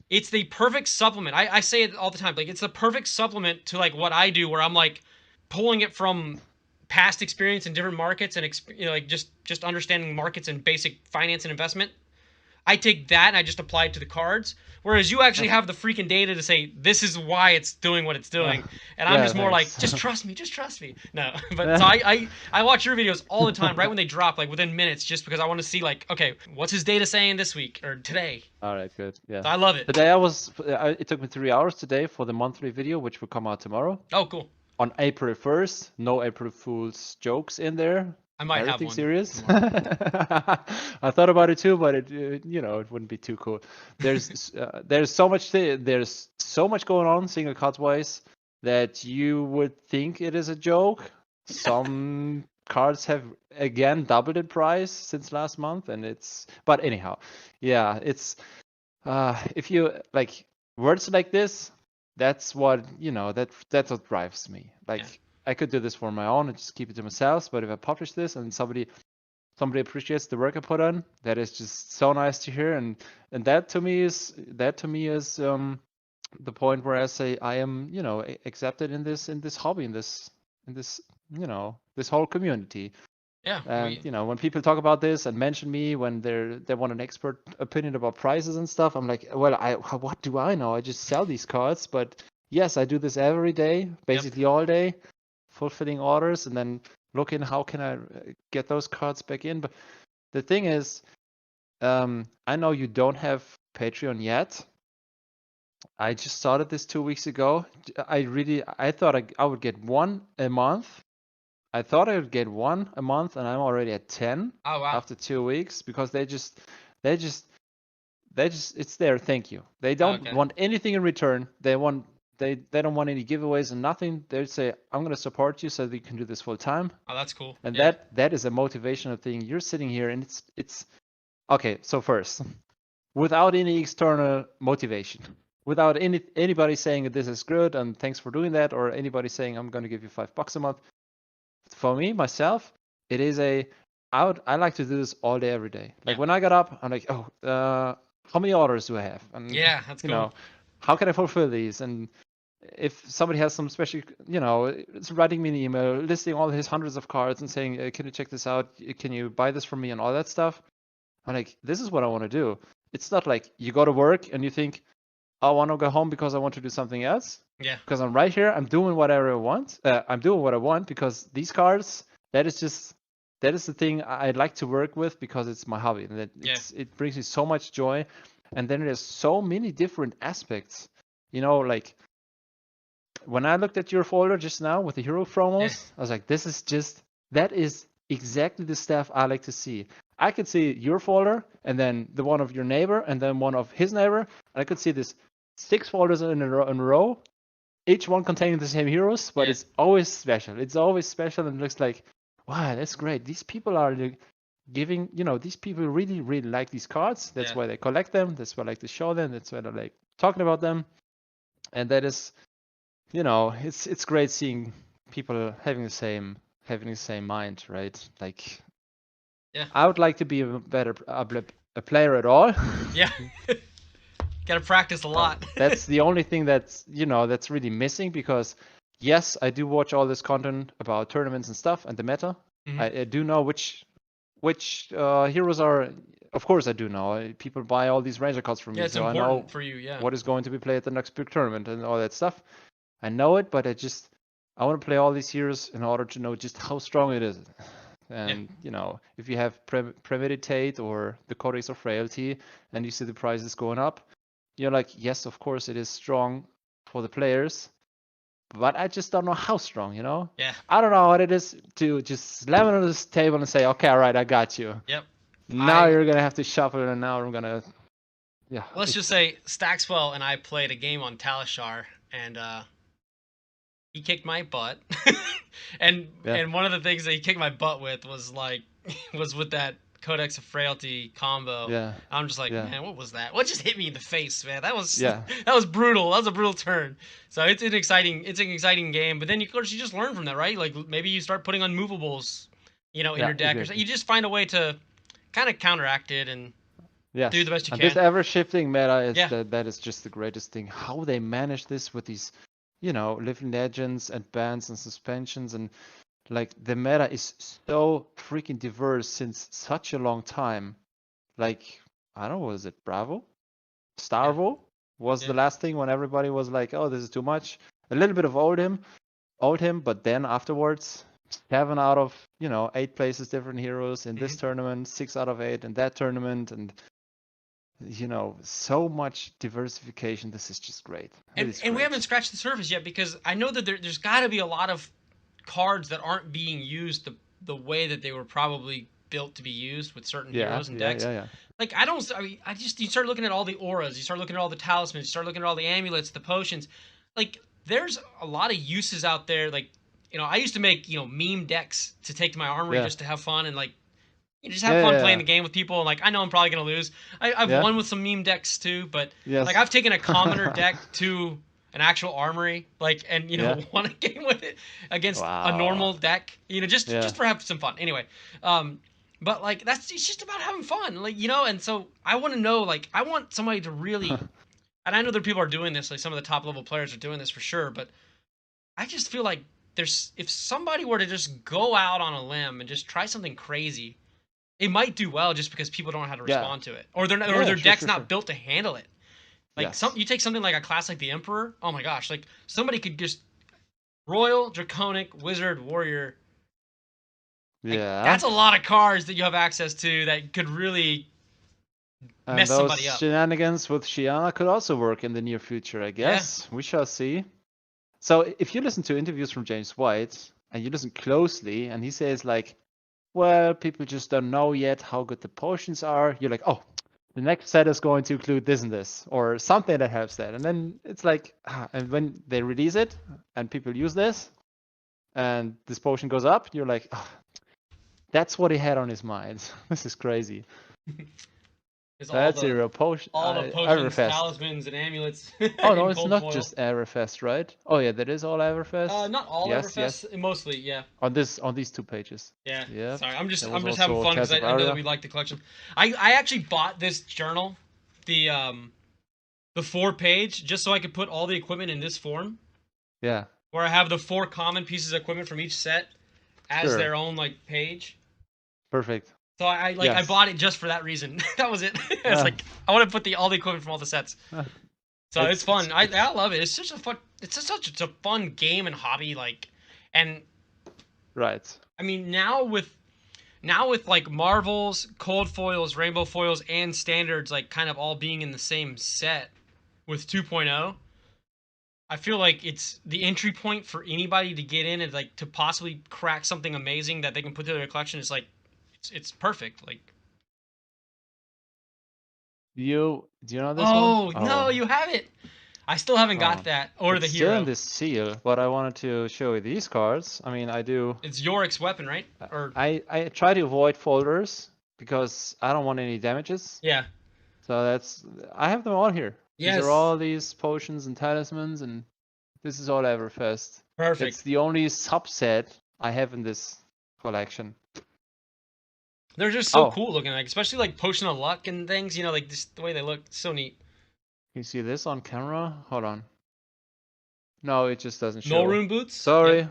It's the perfect supplement. I say it all the time. Like it's the perfect supplement to like what I do, where I'm like pulling it from past experience in different markets and like just understanding markets and basic finance and investment. I take that and I just apply it to the cards. Whereas you actually have the freaking data to say this is why it's doing what it's Uh, doing, and I'm yeah, just more like thanks. just trust me, just trust me. No, but so I watch your videos all the time, right when they drop, like within minutes, just because I want to see like okay, what's his data saying this week or today. All right, good. Yeah. So I love it. Today it took me 3 hours today for the monthly video, which will come out tomorrow Oh, cool. on April 1st. No April Fool's jokes in there. I might have everything one serious. tomorrow. I thought about it too, but it it wouldn't be too cool. There's so much there's so much going on single cards wise that you would think it is a joke. Some cards have again doubled in price since last month, and but anyhow, yeah, it's if you like words like this, that's what that's what drives me. Like Yeah. I could do this for my own and just keep it to myself, but if I publish this and somebody appreciates the work I put on, that is just so nice to hear. And that to me is the point where I say I am accepted in this hobby, in this this whole community. Yeah. And when people talk about this and mention me when they want an expert opinion about prices and stuff, I'm like, well, what do I know? I just sell these cards. But yes, I do this every day, basically all day, fulfilling orders and then looking how can I get those cards back in. But the thing is, I know you don't have Patreon yet. I just started this 2 weeks ago. I thought I would get one a month. I thought I would get one a month, and I'm already at 10 Oh wow. after 2 weeks because they just it's their thank you. They don't want anything in return. They don't want any giveaways and nothing. They say I'm going to support you so that you can do this full time. Oh, that's cool. And that is a motivational thing. You're sitting here and it's okay. So first, without any external motivation, without anybody saying that this is good and thanks for doing that, or anybody saying I'm going to give you $5 a month. For me, myself, it is I like to do this all day, every day. Like when I got up, I'm like, oh, how many orders do I have? And that's cool. How can I fulfill these? And if somebody has some special, it's writing me an email, listing all his hundreds of cards and saying, can you check this out? Can you buy this from me and all that stuff? I'm like, this is what I want to do. It's not like you go to work and you think, I want to go home because I want to do something else. Yeah. Because I'm right here. I'm doing whatever I want. I'm doing what I want because these cards, that is the thing I'd like to work with because it's my hobby. And it brings me so much joy. And then there's so many different aspects. Like when I looked at your folder just now with the hero promos, I was like, that is exactly the stuff I like to see. I could see your folder and then the one of your neighbor and then one of his neighbor. And I could see this 6 folders in a row, each one containing the same heroes, but it's always special. It's always special and looks like, wow, that's great. These people are giving, these people really, really like these cards. That's why they collect them. That's why I like to show them. That's why I like talking about them. And that is, it's great seeing people having the same mind, right? Like, I would like to be a player at all. Yeah. Got to practice a lot. That's the only thing that's really missing because yes, I do watch all this content about tournaments and stuff and the meta. Mm-hmm. I do know which heroes are. Of course, I do know. People buy all these Ranger cards from me, it's so important I know for you. What is going to be played at the next big tournament and all that stuff. I know it, but I want to play all these heroes in order to know just how strong it is. And if you have Premeditate or the Codex of Frailty, and you see the prices going up, you're like, yes, of course it is strong for the players, but I just don't know how strong, Yeah. I don't know what it is to just slam it on this table and say, okay, all right, I got you. Yep. Now you're going to have to shuffle, and now I'm going to, Let's just say Staxwell and I played a game on Talishar, and he kicked my butt. and one of the things that he kicked my butt with was with that Codex of Frailty combo. Yeah. I'm just like, man, what was that? What just hit me in the face, man? That was that was brutal. That was a brutal turn. So it's an exciting game. But then of course you just learn from that, right? Like maybe you start putting unmovables, in your deck, or you just find a way to kind of counteract it and do the best you can. This ever-shifting meta is that is just the greatest thing. How they manage this with these, living legends and bans and suspensions, and like the meta is so freaking diverse since such a long time. Like, I don't know, was it Bravo? Starvo was the last thing when everybody was like, oh, this is too much. A little bit of old him, but then afterwards, 7 out of 8 places different heroes in this tournament, 6 out of 8 in that tournament, and so much diversification. This is just great. And we haven't scratched the surface yet, because I know that there's got to be a lot of cards that aren't being used the way that they were probably built to be used with certain heroes and decks. Like you start looking at all the auras, you start looking at all the talismans, you start looking at all the amulets, the potions. Like there's a lot of uses out there. Like, I used to make, meme decks to take to my armory just to have fun and like you just have fun playing the game with people. And like I know I'm probably gonna lose. I've won with some meme decks too, but like I've taken a commoner deck to an actual armory, like, and won a game with it against a normal deck. Just for having some fun. Anyway, but like it's just about having fun, like and so I want to know, like I want somebody to really, and I know that people are doing this, like some of the top level players are doing this for sure, but I just feel like if somebody were to just go out on a limb and just try something crazy, it might do well just because people don't know how to respond to it, or their deck's not built to handle it. Like you take something like a class like the Emperor. Oh my gosh! Like somebody could just Royal, Draconic, Wizard, Warrior. Like, that's a lot of cards that you have access to that could really mess somebody up. Shenanigans with Shiana could also work in the near future, I guess. We shall see. So if you listen to interviews from James White and you listen closely, and he says like, well, people just don't know yet how good the potions are. You're like, oh, the next set is going to include this and this, or something that helps that. And then it's like, and when they release it and people use this, and this potion goes up, you're like, oh, that's what he had on his mind. This is crazy. That's a real potion. All the potions, talismans, and amulets. Oh no, it's not just Everfest, right? Oh yeah, that is all Everfest. Not all Everfest. Mostly, yeah. On these 2 pages. Yeah. Sorry, I'm just having fun because I know that we like the collection. I actually bought this journal, the 4-page, just so I could put all the equipment in this form. Yeah. Where I have the 4 common pieces of equipment from each set as their own like page. Perfect. So I bought it just for that reason. That was it. It's like I want to put all the equipment from all the sets. So it's fun. I love it. It's such a fun game and hobby, like, and right. I mean now with like Marvels, cold foils, rainbow foils, and standards like kind of all being in the same set with 2.0. I feel like it's the entry point for anybody to get in and like to possibly crack something amazing that they can put to their collection. Is like it's perfect. Like, do you know this one? Oh no, you have it. I still haven't got that or the hero. Still in this seal, but I wanted to show you these cards. I mean, I do. It's Yorick's weapon, right? Or I try to avoid folders because I don't want any damages. Yeah. So I have them all here. Yes. These are all these potions and talismans, and this is all Everfest. Perfect. It's the only subset I have in this collection. They're just so cool looking, like especially like Potion of Luck and things. Like just the way they look, so neat. Can you see this on camera? Hold on. No, it just doesn't show. No Rune Boots? Sorry.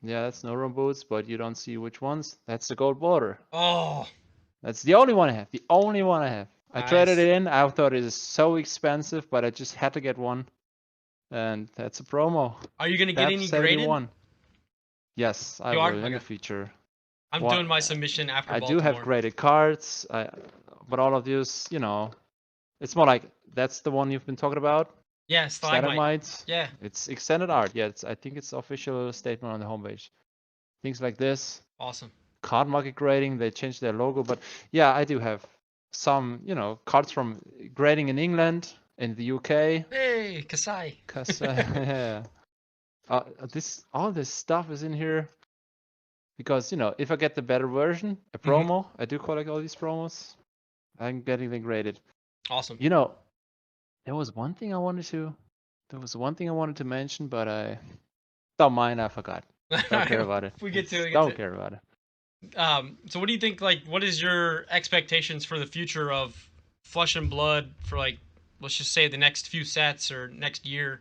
Yeah, that's No Rune Boots, but you don't see which ones. That's the gold border. Oh. That's the only one I have. The only one I have. Nice. I traded it in. I thought it is so expensive, but I just had to get one. And that's a promo. Are you going to get any graded? Yes, I will in the future. I'm doing my submission after I Baltimore. do have graded cards, but all of these, it's more like that's the one you've been talking about. Yeah, Stalagmite. Yeah. It's extended art. Yeah, I think it's official statement on the homepage. Things like this. Awesome. Card market grading. They changed their logo, but yeah, I do have some, cards from grading in England, in the UK. Hey, Kasai. Yeah. All this stuff is in here. Because, if I get the better version, a promo, I do collect all these promos, I'm getting them graded. Awesome. There was one thing I wanted to mention, but I don't mind, I forgot. Don't care about it. We get to it. Don't care about it. So what do you think, like, what is your expectations for the future of Flesh and Blood for, like, let's just say the next few sets or next year?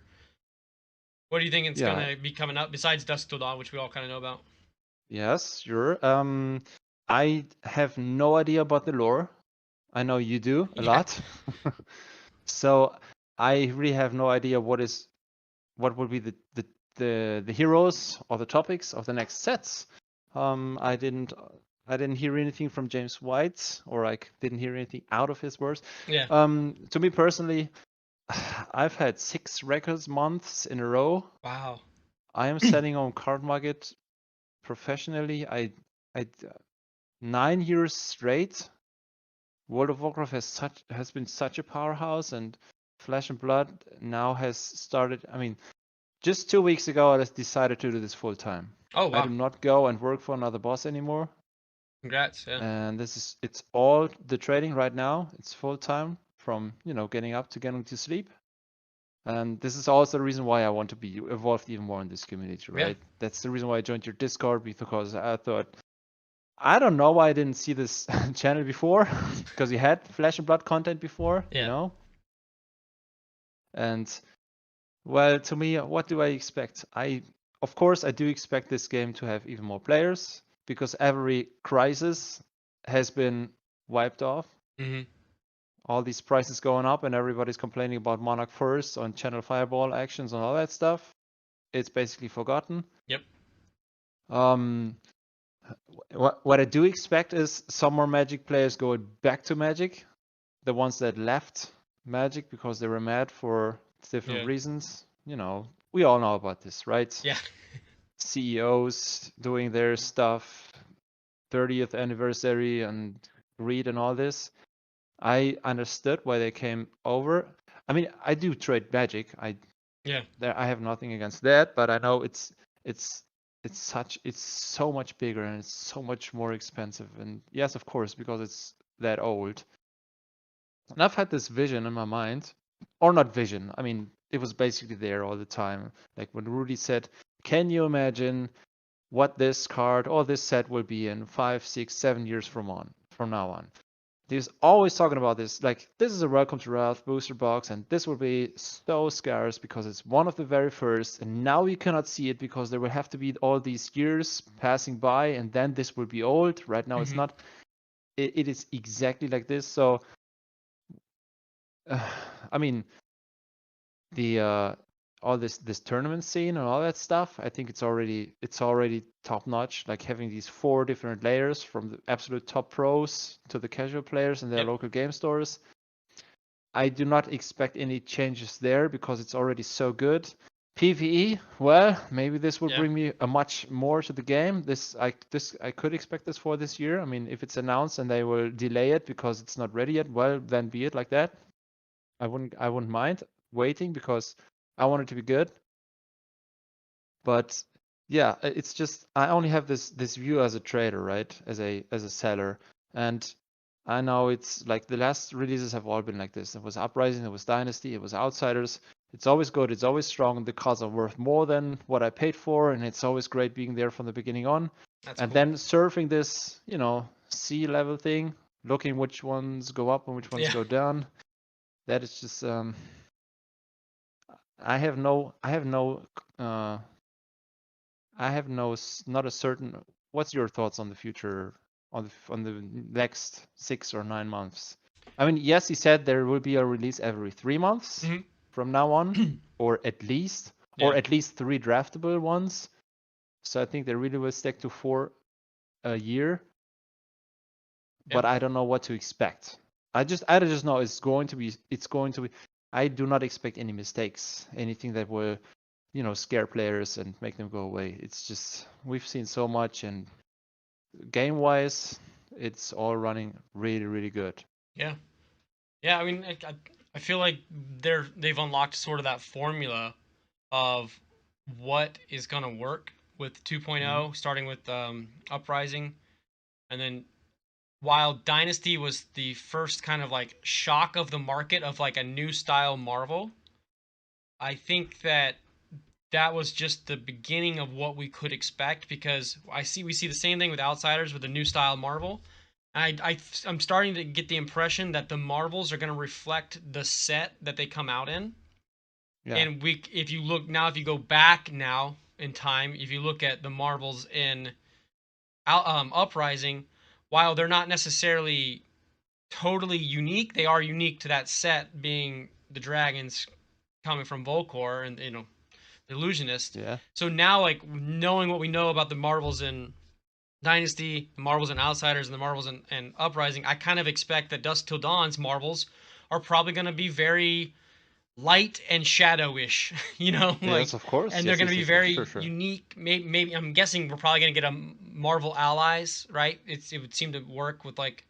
What do you think it's going to be coming up, besides Dusk Till Dawn, which we all kind of know about? Yes, sure. I have no idea about the lore. I know you do a lot. So I really have no idea what would be the heroes or the topics of the next sets. I didn't hear anything from James White, or I didn't hear anything out of his words. Yeah. To me personally, I've had 6 records months in a row. Wow. I am selling on card market professionally. I I 9 years straight, World of Warcraft has been such a powerhouse, and Flesh and Blood now has started. I mean, just 2 weeks ago, I just decided to do this full time. Oh I wow! do not go and work for another boss anymore, Congrats. Yeah. and it's all the trading right now. It's full time from getting up to getting to sleep. And this is also the reason why I want to be involved even more in this community, Yeah. right? That's the reason why I joined your Discord, because I thought, I don't know why I didn't see this channel before, because you had Flesh and Blood content before, Yeah. And well, to me, what do I expect? Of course, I do expect this game to have even more players, because every crisis has been wiped off. Mm-hmm. All these prices going up, and everybody's complaining about Monarch First on Channel Fireball actions and all that stuff. It's basically forgotten. Yep. What I do expect is some more Magic players going back to Magic. The ones that left Magic because they were mad for different reasons. We all know about this, right? Yeah. CEOs doing their stuff, 30th anniversary and greed and all this. I understood why they came over. I mean, I do trade Magic. I have nothing against that, but I know it's so much bigger and it's so much more expensive. And yes, of course, because it's that old. And I've had this vision in my mind, or not vision. I mean, it was basically there all the time. Like when Rudy said, "Can you imagine what this card or this set will be in 5, 6, 7 years from now on?" He's always talking about this, like, this is a Welcome to Ralph booster box, and this will be so scarce because it's one of the very first, and now we cannot see it because there will have to be all these years passing by, and then this will be old. Right now, it's not. It is exactly like this. So, I mean, the all this tournament scene and all that stuff, I think it's already top notch. Like having these 4 different layers from the absolute top pros to the casual players in their local game stores. I do not expect any changes there because it's already so good. PvE, well, maybe this will bring me a much more to the game. I could expect this for this year. I mean, if it's announced and they will delay it because it's not ready yet, well, then be it like that. I wouldn't mind waiting because I want it to be good. But yeah, it's just I only have this view as a trader, right? As a seller. And I know it's like the last releases have all been like this. It was Uprising, it was Dynasty, it was Outsiders. It's always good, it's always strong, the cards are worth more than what I paid for, and it's always great being there from the beginning on. That's and cool. Then surfing this, sea level thing, looking which ones go up and which ones go down. That is just not a certain. What's your thoughts on the future, on the next 6 or 9 months? I mean, yes, he said there will be a release every 3 months from now on, or at least 3 draftable ones. So I think they really will stick to 4 a year. But I don't know what to expect. I just know it's going to be. I do not expect any mistakes, anything that will scare players and make them go away. It's just, we've seen so much, and game wise, it's all running really, really good. Yeah. I mean, I feel like they've unlocked sort of that formula of what is gonna work with 2.0, starting with Uprising, and then while Dynasty was the first kind of like shock of the market of like a new style Marvel, I think that was just the beginning of what we could expect, because we see the same thing with Outsiders with the new style Marvel. I'm starting to get the impression that the Marvels are going to reflect the set that they come out in. Yeah. And if you go back now in time, if you look at the Marvels in Uprising, while they're not necessarily totally unique, they are unique to that set, being the dragons coming from Volcor and the Illusionist. Yeah. So now, like, knowing what we know about the Marvels in Dynasty, the Marvels in Outsiders, and the Marvels in Uprising, I kind of expect that Dusk Till Dawn's Marvels are probably going to be very light and shadow-ish, you know, Yes, like, of course. and they're Yes, going to yes, be yes, yes. Sure, very sure. unique. Maybe I'm guessing we're probably going to get a Marvel Allies, right? It would seem to work with like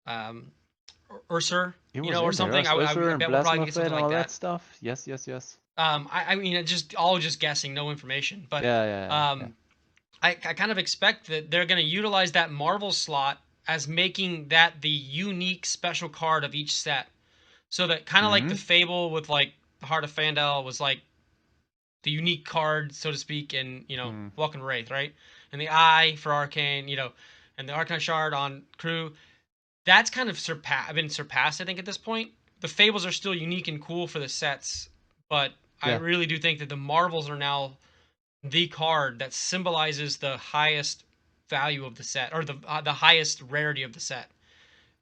um Ursur, He you was know, or in there. something. Us, I Ursula and bet we'll probably Plasma get Fade something and like all that that. stuff. Yes, yes, yes. I mean, it's just all just guessing, no information. But Yeah, yeah, yeah. um, I kind of expect that they're going to utilize that Marvel slot as making that the unique special card of each set. So that kind of like the Hmm. Fable with like the Heart of Fandel was like the unique card, so to speak, in Hmm. Vulcan Wraith, right? And the Eye for Arcane, and the Arcane Shard on Crew. That's kind of been surpassed, I think, at this point. The Fables are still unique and cool for the sets, but I Yeah. really do think that the Marvels are now the card that symbolizes the highest value of the set, or the highest rarity of the set.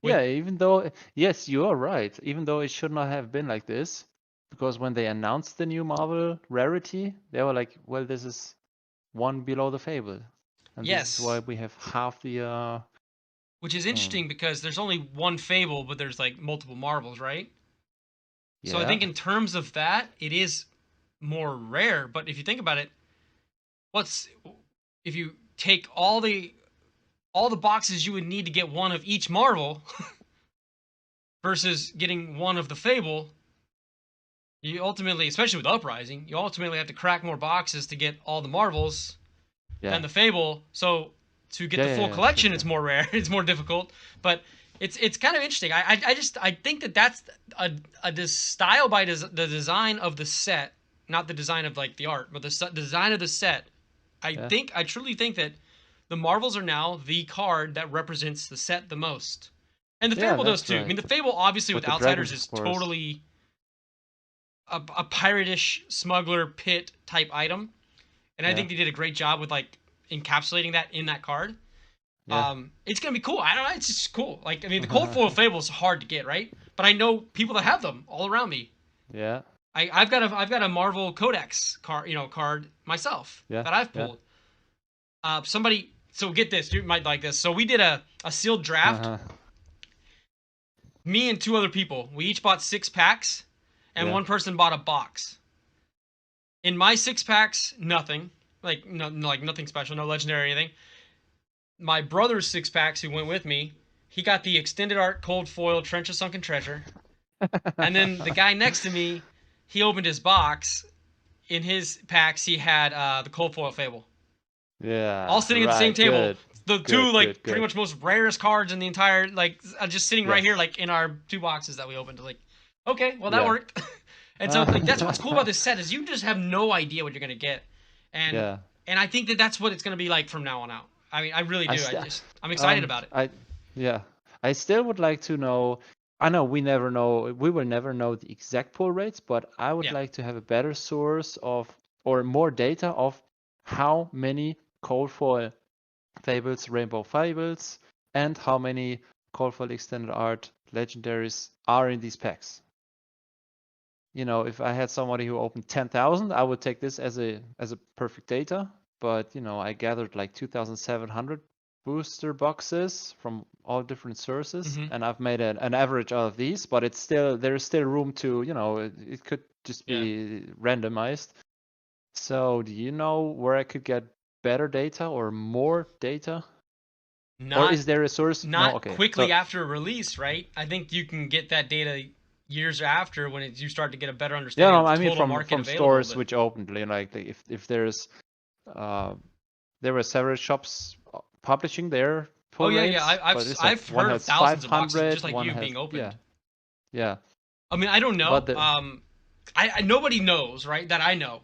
With Yeah, even though, yes, you are right. Even though it should not have been like this, because when they announced the new Marvel rarity, they were like, well, this is one below the Fable. And this is why yes, we have half the which is hmm, interesting because there's only one Fable, but there's like multiple Marvels, right? So I yeah. think in terms of that, it is more rare. But if you think about it, what's if you take all the boxes you would need to get one of each Marvel versus getting one of the Fable, you ultimately, especially with Uprising, you ultimately have to crack more boxes to get all the Marvels than Yeah. the Fable. So to get Yeah, the yeah, full yeah, sure, collection, it's sure. more rare. It's more difficult, but it's kind of interesting. I think that that's a this style by the design of the set, not the design of like the art, but the design of the set. Yeah. I truly think that the Marvels are now the card that represents the set the most. And the Yeah, Fable does that's too. I right. mean, the Fable obviously With with the Outsiders dragons, of is course. totally a pirate-ish smuggler pit type item, and I Yeah. think they did a great job with like encapsulating that in that card. Yeah. It's gonna be cool. I don't know. It's just cool. Like I mean, the cold foil Fable is hard to get, right? But I know people that have them all around me. Yeah. I've got a Marvel Codex card myself Yeah. that I've Yeah. pulled. Somebody. So get this, you might like this. So we did a sealed draft. Uh-huh. Me and two other people. We each bought 6 packs, and Yeah. one person bought a box. In my 6 packs, nothing. Like like nothing special, no legendary or anything. My brother's 6 packs, who went with me, he got the extended art cold foil Trench of Sunken Treasure. And then the guy next to me, he opened his box. In his packs, he had the cold foil Fable. All Yeah. sitting at the same Right. table. Good. The two Good. Good. like pretty Good. much most rarest cards in the entire just sitting right here Yes. like in our 2 boxes that we opened. Like, okay, well that Yeah. worked. And so like that's what's cool about this set is you just have no idea what you're gonna get, and Yeah. I think that that's what it's gonna be like from now on out. I mean, I really I do. still, I'm excited about it. I, yeah, I still would like to know. I know we never know, we will never know the exact pull rates, but I would Yeah. like to have a better source of, or more data of how many cold foil fables, rainbow fables, and how many cold foil extended art legendaries are in these packs. You know, if I had somebody who opened 10,000, I would take this as a perfect data. But you know, I gathered like 2,700 booster boxes from all different sources, Hmm. and I've made an average out of these. But it's still there's still room to it could just Yeah. be randomized. So do you know where I could get better data or more data? Or Not is there a source? No, not okay. quickly So after release, right? I think you can get that data years after when you start to get a better yeah, understanding no, of the I mean total from market from available. stores But which opened, like if there's uh there were several shops publishing their oh pull yeah, yeah, rates, but it's like I've one heard of has thousands of boxes just 500, like one you has being yeah, opened. yeah. I mean, I don't But know. the I nobody knows, right? That I know.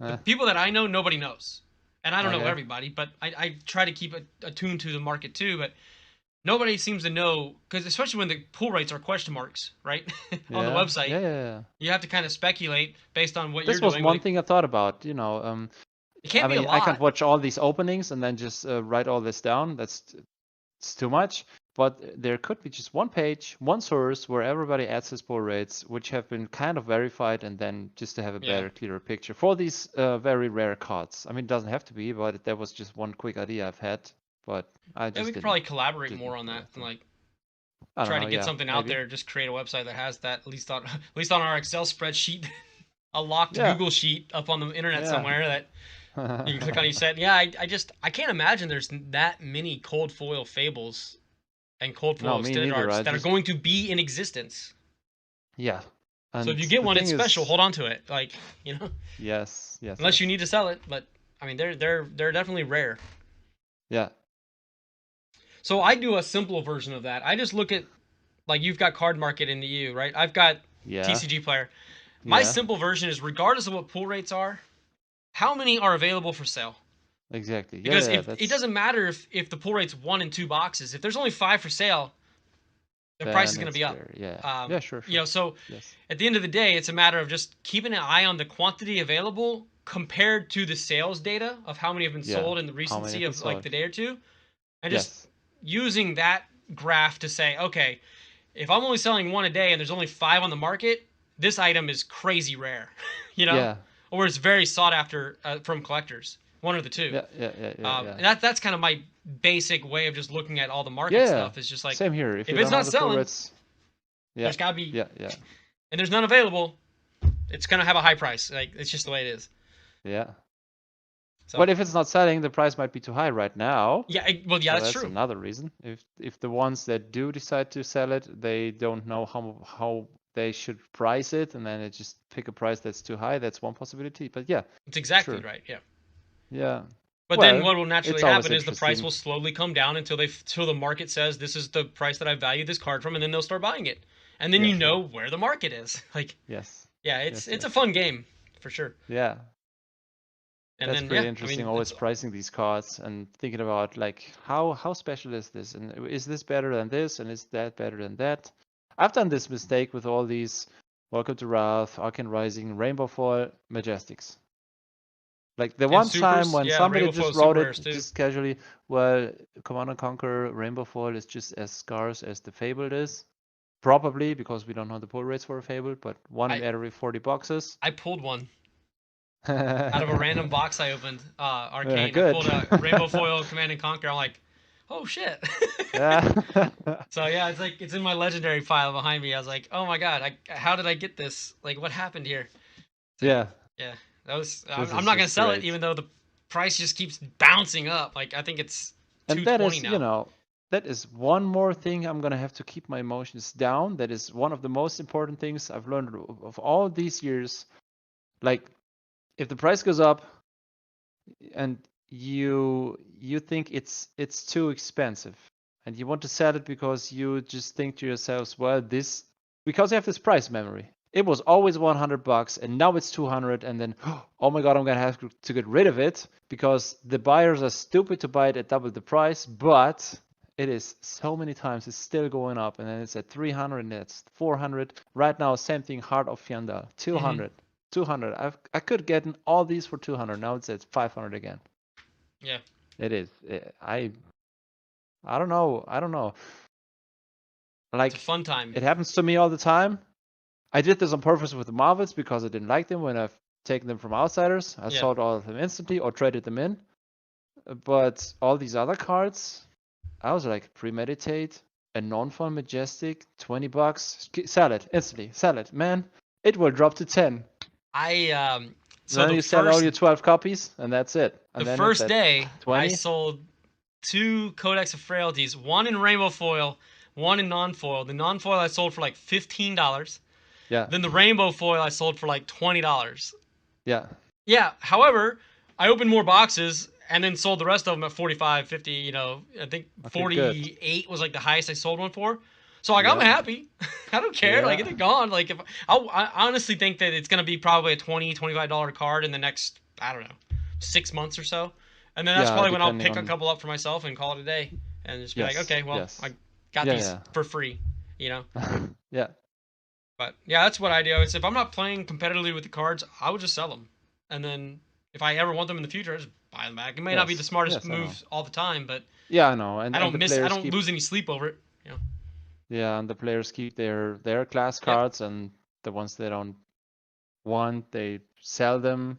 The uh, people that I know, nobody knows. And I don't know okay. everybody, but I try to keep attuned to the market too. But nobody seems to know because especially when the pull rates are question marks, right? On the Yeah, website, yeah, yeah, yeah. you have to kind of speculate based on what you're This was doing. one Like thing I thought about, it can't I be a mean, I can't lot. watch all these openings and then just write all this down. It's too much. But there could be just one page, one source where everybody adds his pull rates, which have been kind of verified, and then just to have a Yeah. better, clearer picture for these very rare cards. I mean, it doesn't have to be, but that was just one quick idea I've had, but I Yeah, we just could didn't probably collaborate more didn't on follow that. through. Like I don't try know. to get Yeah, something out maybe. there. Just create a website that has that, at least on our Excel spreadsheet, a locked Yeah, Google sheet up on the internet yeah. somewhere that you can click on each set. Yeah, I can't imagine there's that many cold foil fables and cold No, foil me extended neither. arts I that are just going to be in existence. yeah. So And if you get the one, thing it's special. is, Hold on to it, like yes, yes, unless you yes. need to sell it. But I mean, they're definitely rare. Yeah, So I do a simple version of that. I just look at like you've got Card Market in the EU, right? I've got yeah, TCG Player. My yeah. simple version is regardless of what pool rates are, how many are available for sale? Exactly. Yeah, Because yeah. if it That's doesn't matter if the pool rate's 1 and 2 boxes, if there's only 5 for sale, the price is then going to it's be up. fair. Yeah. Yeah. Sure. Sure. So Yes. at the end of the day, it's a matter of just keeping an eye on the quantity available compared to the sales data of how many have been Yeah. sold in the How many recency have been of like sold? the day or two, and just Yes. using that graph to say, okay, if I'm only selling 1 a day and there's only 5 on the market, this item is crazy rare, Yeah. or it's very sought after from collectors. One or the two. Yeah. Yeah. Yeah. Yeah. Yeah. And that's kind of my basic way of just looking at all the market Yeah. stuff. Is just like Same here. If if you it's don't not have the pull selling, rates, yeah. there's gotta be, Yeah. Yeah. and there's none available. It's gonna have a high price. Like it's just the way it is. Yeah. So, But if it's not selling, the price might be too high right now. yeah, well, yeah, So that's that's true. another reason. If the ones that do decide to sell it, they don't know how they should price it, and then they just pick a price that's too high. That's one possibility. But yeah, It's exactly sure. right. Yeah. Yeah. But then Well, what will naturally it's always happen is the price interesting. will slowly come down until the market says this is the price that I value this card from, and then they'll start buying it, and then Yeah, you sure. know where the market is. Like, Yes. yeah, Yes, it's a yes. fun game for sure. Yeah. And That's then pretty yeah, I interesting, mean always it's pricing these cards and thinking about like how special is this, and is this better than this, and is that better than that? I've done this mistake with all these Welcome to Wrath, Arcane Rising, Rainbow Fall, Majestics. Like the and one time supers. when Yeah, somebody Rainbow just Foil wrote super it rares too. just casually, well, Command and Conquer Rainbow Fall is just as scarce as the Fabled is. Probably because we don't know the pull rates for a Fabled, but one in I every 40 boxes. I pulled one out of a random box I opened. Arcane. I Good. pulled a Rainbow Foil Command and Conquer. I'm like, oh shit. Yeah. So yeah, it's like it's in my legendary file behind me. I was like, oh my god, how did I get this? Like, what happened here? So, Yeah. yeah, that was. This I'm is not gonna just sell it, great. even though the price just keeps bouncing up. Like I think it's And that 220 is, you now. know, that is one more thing I'm gonna have to keep my emotions down. That is one of the most important things I've learned of all these years. Like, if the price goes up and you think it's too expensive and you want to sell it because you just think to yourselves, well, this because you have this price memory. It was always $100 and now it's 200, and then oh my god, I'm gonna have to get rid of it because the buyers are stupid to buy it at double the price. But it is so many times it's still going up, and then it's at 300 and it's 400 right now. Same thing, Heart of Fiandal, 200. 200. I could get all these for 200. Now it's at 500 again. Yeah. It is. I don't know. I don't know. Like, It's a fun time. it happens to me all the time. I did this on purpose with the Marvels because I didn't like them when I've taken them from outsiders. I Yeah. sold all of them instantly or traded them in. But all these other cards, I was like, premeditate, a non-fun majestic, $20. Sell it instantly. Sell it, man. It will drop to 10. So Then the you sell all first your 12 copies, and that's it. And the then first it's at day 20. I sold 2 Codex of Frailties, one in rainbow foil, one in non-foil. The non-foil I sold for like $15. Yeah. Then the rainbow foil I sold for like $20. Yeah. Yeah. However, I opened more boxes and then sold the rest of them at 45, 50. I think Okay, good. 48 was like the highest I sold one for. So like I'm Yeah. happy. I don't care. Like Yeah. it's gone. Like if I honestly think that it's gonna be probably a $20-$25 card in the next, I don't know, 6 months or so. And then that's Yeah, probably when I'll depending pick a on. couple up for myself and call it a day and just be like, Yes. okay, well Yes. I got Yeah. these for free. Yeah. But yeah, that's what I do. It's if I'm not playing competitively with the cards, I would just sell them, and then if I ever want them in the future, I just buy them back. It may not be the Yes. smartest Yes, I know. move all the time, but Yeah, I know. And I don't the miss. I players don't keep. lose any sleep over it. Yeah, and the players keep their class Yep. cards, and the ones they don't want, they sell them.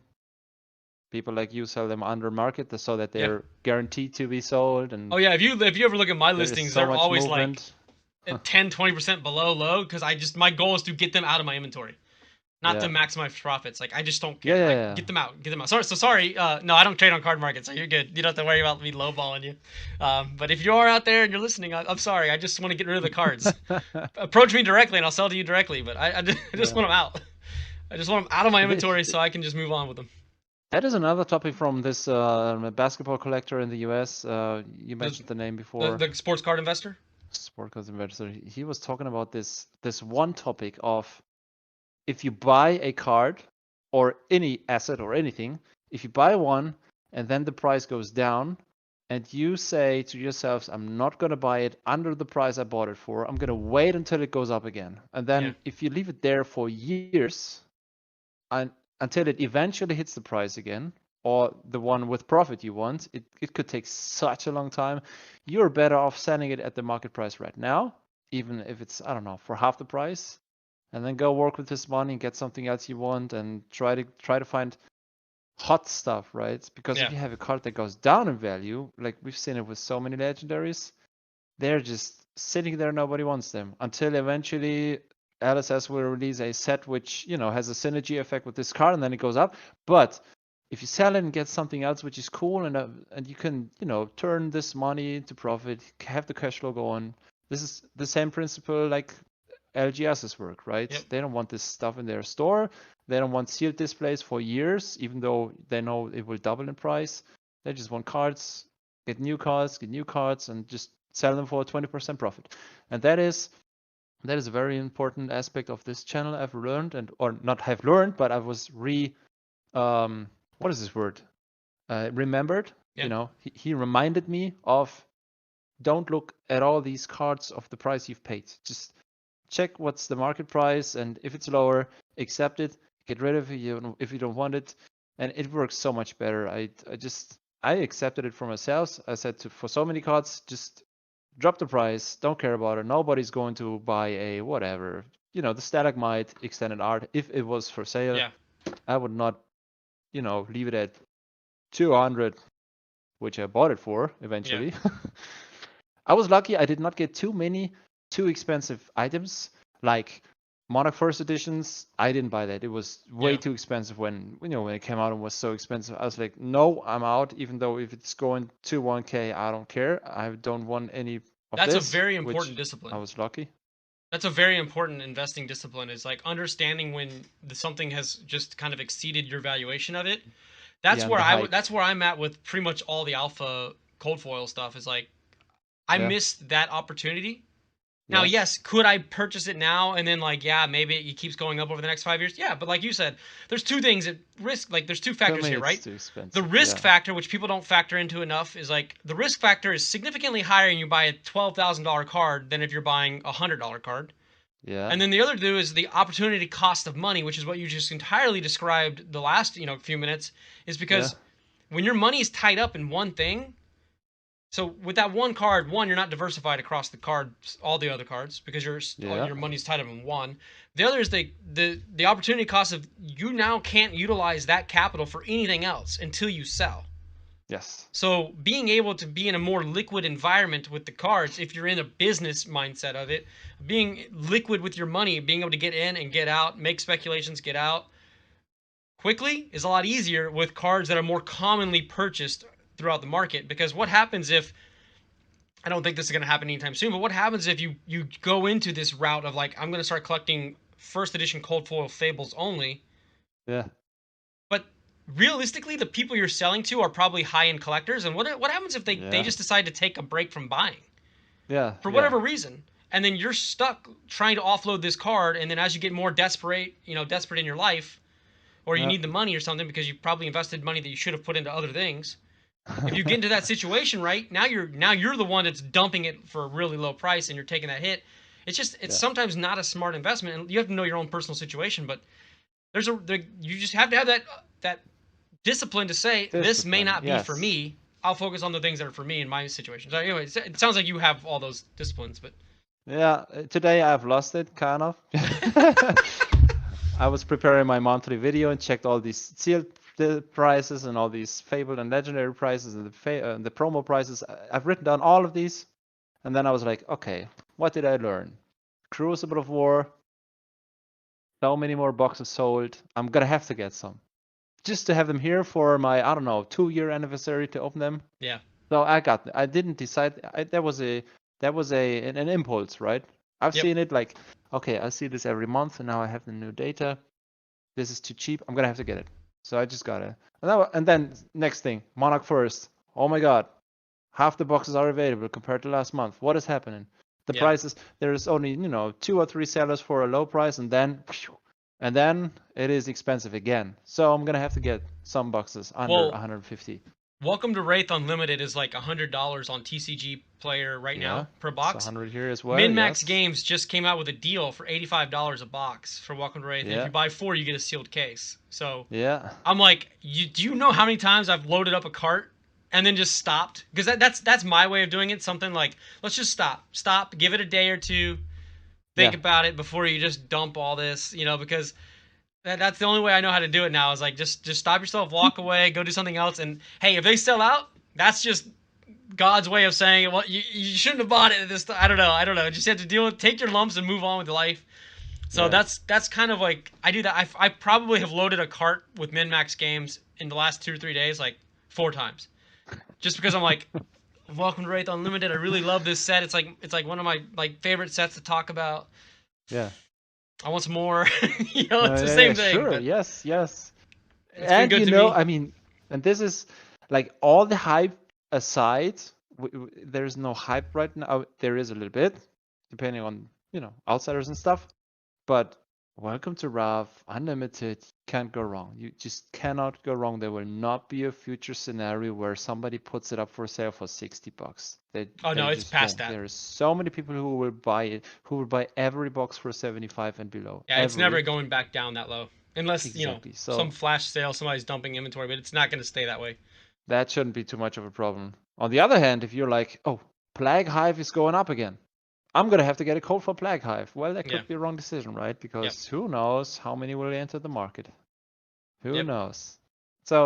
People like you sell them under market so that they're guaranteed to be sold. And Oh yeah, if you ever look at my there is listings, so they're much always movement. 10-20% below low, because my goal is to get them out of my inventory, not to Yeah. maximize profits. Like, I just don't Yeah, care. yeah, Like, yeah. get them out. Sorry. No, I don't trade on card market, so you're good. You don't have to worry about me lowballing you. But if you are out there and you're listening, I'm sorry. I just want to get rid of the cards. Approach me directly and I'll sell to you directly. But I just Yeah. want them out. I just want them out of my It inventory is. so I can just move on with them. That is another topic from this basketball collector in the US. You mentioned the name before. The sports card investor. Sport cards investor. He was talking about this one topic of, if you buy a card or any asset or anything, if you buy one and then the price goes down, and you say to yourselves, I'm not going to buy it under the price I bought it for. I'm going to wait until it goes up again. And then if you leave it there for years and until it eventually hits the price again, or the one with profit you want, it could take such a long time. You're better off selling it at the market price right now, even if it's, I don't know, for half the price, and then go work with this money and get something else you want, and try to find hot stuff, right? Because if you have a card that goes down in value, like we've seen it with so many legendaries, they're just sitting there, nobody wants them, until eventually LSS will release a set which, you know, has a synergy effect with this card, and then it goes up. But if you sell it and get something else which is cool, and you can, you know, turn this money into profit, have the cash flow go on. This is the same principle like LGS's work, right? Yep. They don't want this stuff in their store. They don't want sealed displays for years, even though they know it will double in price. They just want cards, get new cards, and just sell them for a 20% profit. And that is a very important aspect of this channel I've learned, or not have learned, but I was what is this word? Remembered. Yeah. You know, he reminded me of, don't look at all these cards of the price you've paid. Just check what's the market price, and if it's lower, accept it, get rid of it if you don't want it, and it works so much better. I accepted it for myself. I said for so many cards, just drop the price, don't care about it. Nobody's going to buy a whatever, you know, the Stalagmite extended art. If it was for sale, I would not, you know, leave it at 200, which I bought it for eventually. I was lucky I did not get too many too expensive items, like Monarch First Editions. I didn't buy that. It was way too expensive when it came out and was so expensive. I was like, no, I'm out. Even though if it's going to 1K, I don't care. I don't want any of That's this. a very important discipline. I was lucky. That's a very important investing discipline, is like understanding when something has just kind of exceeded your valuation of it. That's that's where I'm at with pretty much all the alpha cold foil stuff, is like, I missed that opportunity. Now, yes, could I purchase it now and then, like, maybe it keeps going up over the next 5 years? Yeah, but like you said, there's two things at risk. Like, there's two factors here, right? The risk factor, which people don't factor into enough, is like, the risk factor is significantly higher when you buy a $12,000 card than if you're buying a $100 card. Yeah. And then the other two is the opportunity cost of money, which is what you just entirely described the last, few minutes, is because when your money is tied up in one thing. So with that one card, you're not diversified across the cards, all the other cards, because your money's tied up in one. The other is the opportunity cost of, you now can't utilize that capital for anything else until you sell. Yes. So being able to be in a more liquid environment with the cards, if you're in a business mindset of it, being liquid with your money, being able to get in and get out, make speculations, get out quickly, is a lot easier with cards that are more commonly purchased throughout the market. Because what happens if, I don't think this is going to happen anytime soon, but what happens if you go into this route of like, I'm going to start collecting first edition cold foil fables only? Yeah. But realistically, the people you're selling to are probably high-end collectors, and what happens if they just decide to take a break from buying? Yeah. For whatever reason. And then you're stuck trying to offload this card, and then as you get more desperate in your life, or you need the money or something because you probably invested money that you should have put into other things. If you get into that situation, right, now you're the one that's dumping it for a really low price and you're taking that hit. It's sometimes not a smart investment, and you have to know your own personal situation. But you just have to have that discipline to say, this may not be for me. I'll focus on the things that are for me in my situation. So anyway, it sounds like you have all those disciplines, but today I've lost it kind of. I was preparing my monthly video and checked all these sealed prices and all these fabled and legendary prices and the promo prices. I've written down all of these, and then I was like, okay, what did I learn? Crucible of War, so many more boxes sold. I'm gonna have to get some just to have them here for my, I don't know, 2-year anniversary to open them. Yeah. So I didn't decide. That was an impulse, right? I've Yep. seen it like, okay, I see this every month, and now I have the new data. This is too cheap. I'm gonna have to get it. So I just got it. And then next thing, Monarch First. Oh my God, half the boxes are available compared to last month. What is happening? The Yeah. prices, there's only 2 or 3 sellers for a low price, and then it is expensive again. So I'm gonna have to get some boxes under Well, 150. Welcome to Wraith Unlimited is like $100 on TCG Player right Yeah, now per it's box. 100 here as well. MinMax Yes. Games just came out with a deal for $85 a box for Welcome to Wraith. And if Yeah. you buy 4, you get a sealed case. So Yeah. I'm like, do you know how many times I've loaded up a cart and then just stopped? Because that's my way of doing it. Something like, let's just stop, give it a day or two, think Yeah. about it before you just dump all this, because that's the only way I know how to do it now. Is like just stop yourself, walk away, go do something else. And hey, if they sell out, that's just God's way of saying, well, you shouldn't have bought it at this time. I don't know. Just have to deal with, take your lumps and move on with life. So Yeah. that's kind of like, I do that. I probably have loaded a cart with MinMax games in the last 2 or 3 days like 4 times, just because I'm like, Welcome to Wraith Unlimited. I really love this set. It's like one of my favorite sets to talk about. Yeah. I want some more. It's the Yeah, same thing. sure. But Yes. it's been And good to me. I mean, and this is like all the hype aside, there's no hype right now. There is a little bit, depending on, outsiders and stuff. But welcome to RAV Unlimited. Can't go wrong. You just cannot go wrong. There will not be a future scenario where somebody puts it up for sale for $60. Oh no, They it's just past won't. that. There are so many people who will buy it, who will buy every box for 75 and below. Yeah, it's never Every. going back down that low. Unless, Exactly. some So flash sale, somebody's dumping inventory, but it's not going to stay that way. that shouldn't be too much of a problem. On the other hand, if you're like, oh, Plague Hive is going up again, I'm gonna have to get a code for Plague Hive. Well, that could Yeah. be a wrong decision, right? Yep. Because who knows how many will enter the market? Who Yep. knows? So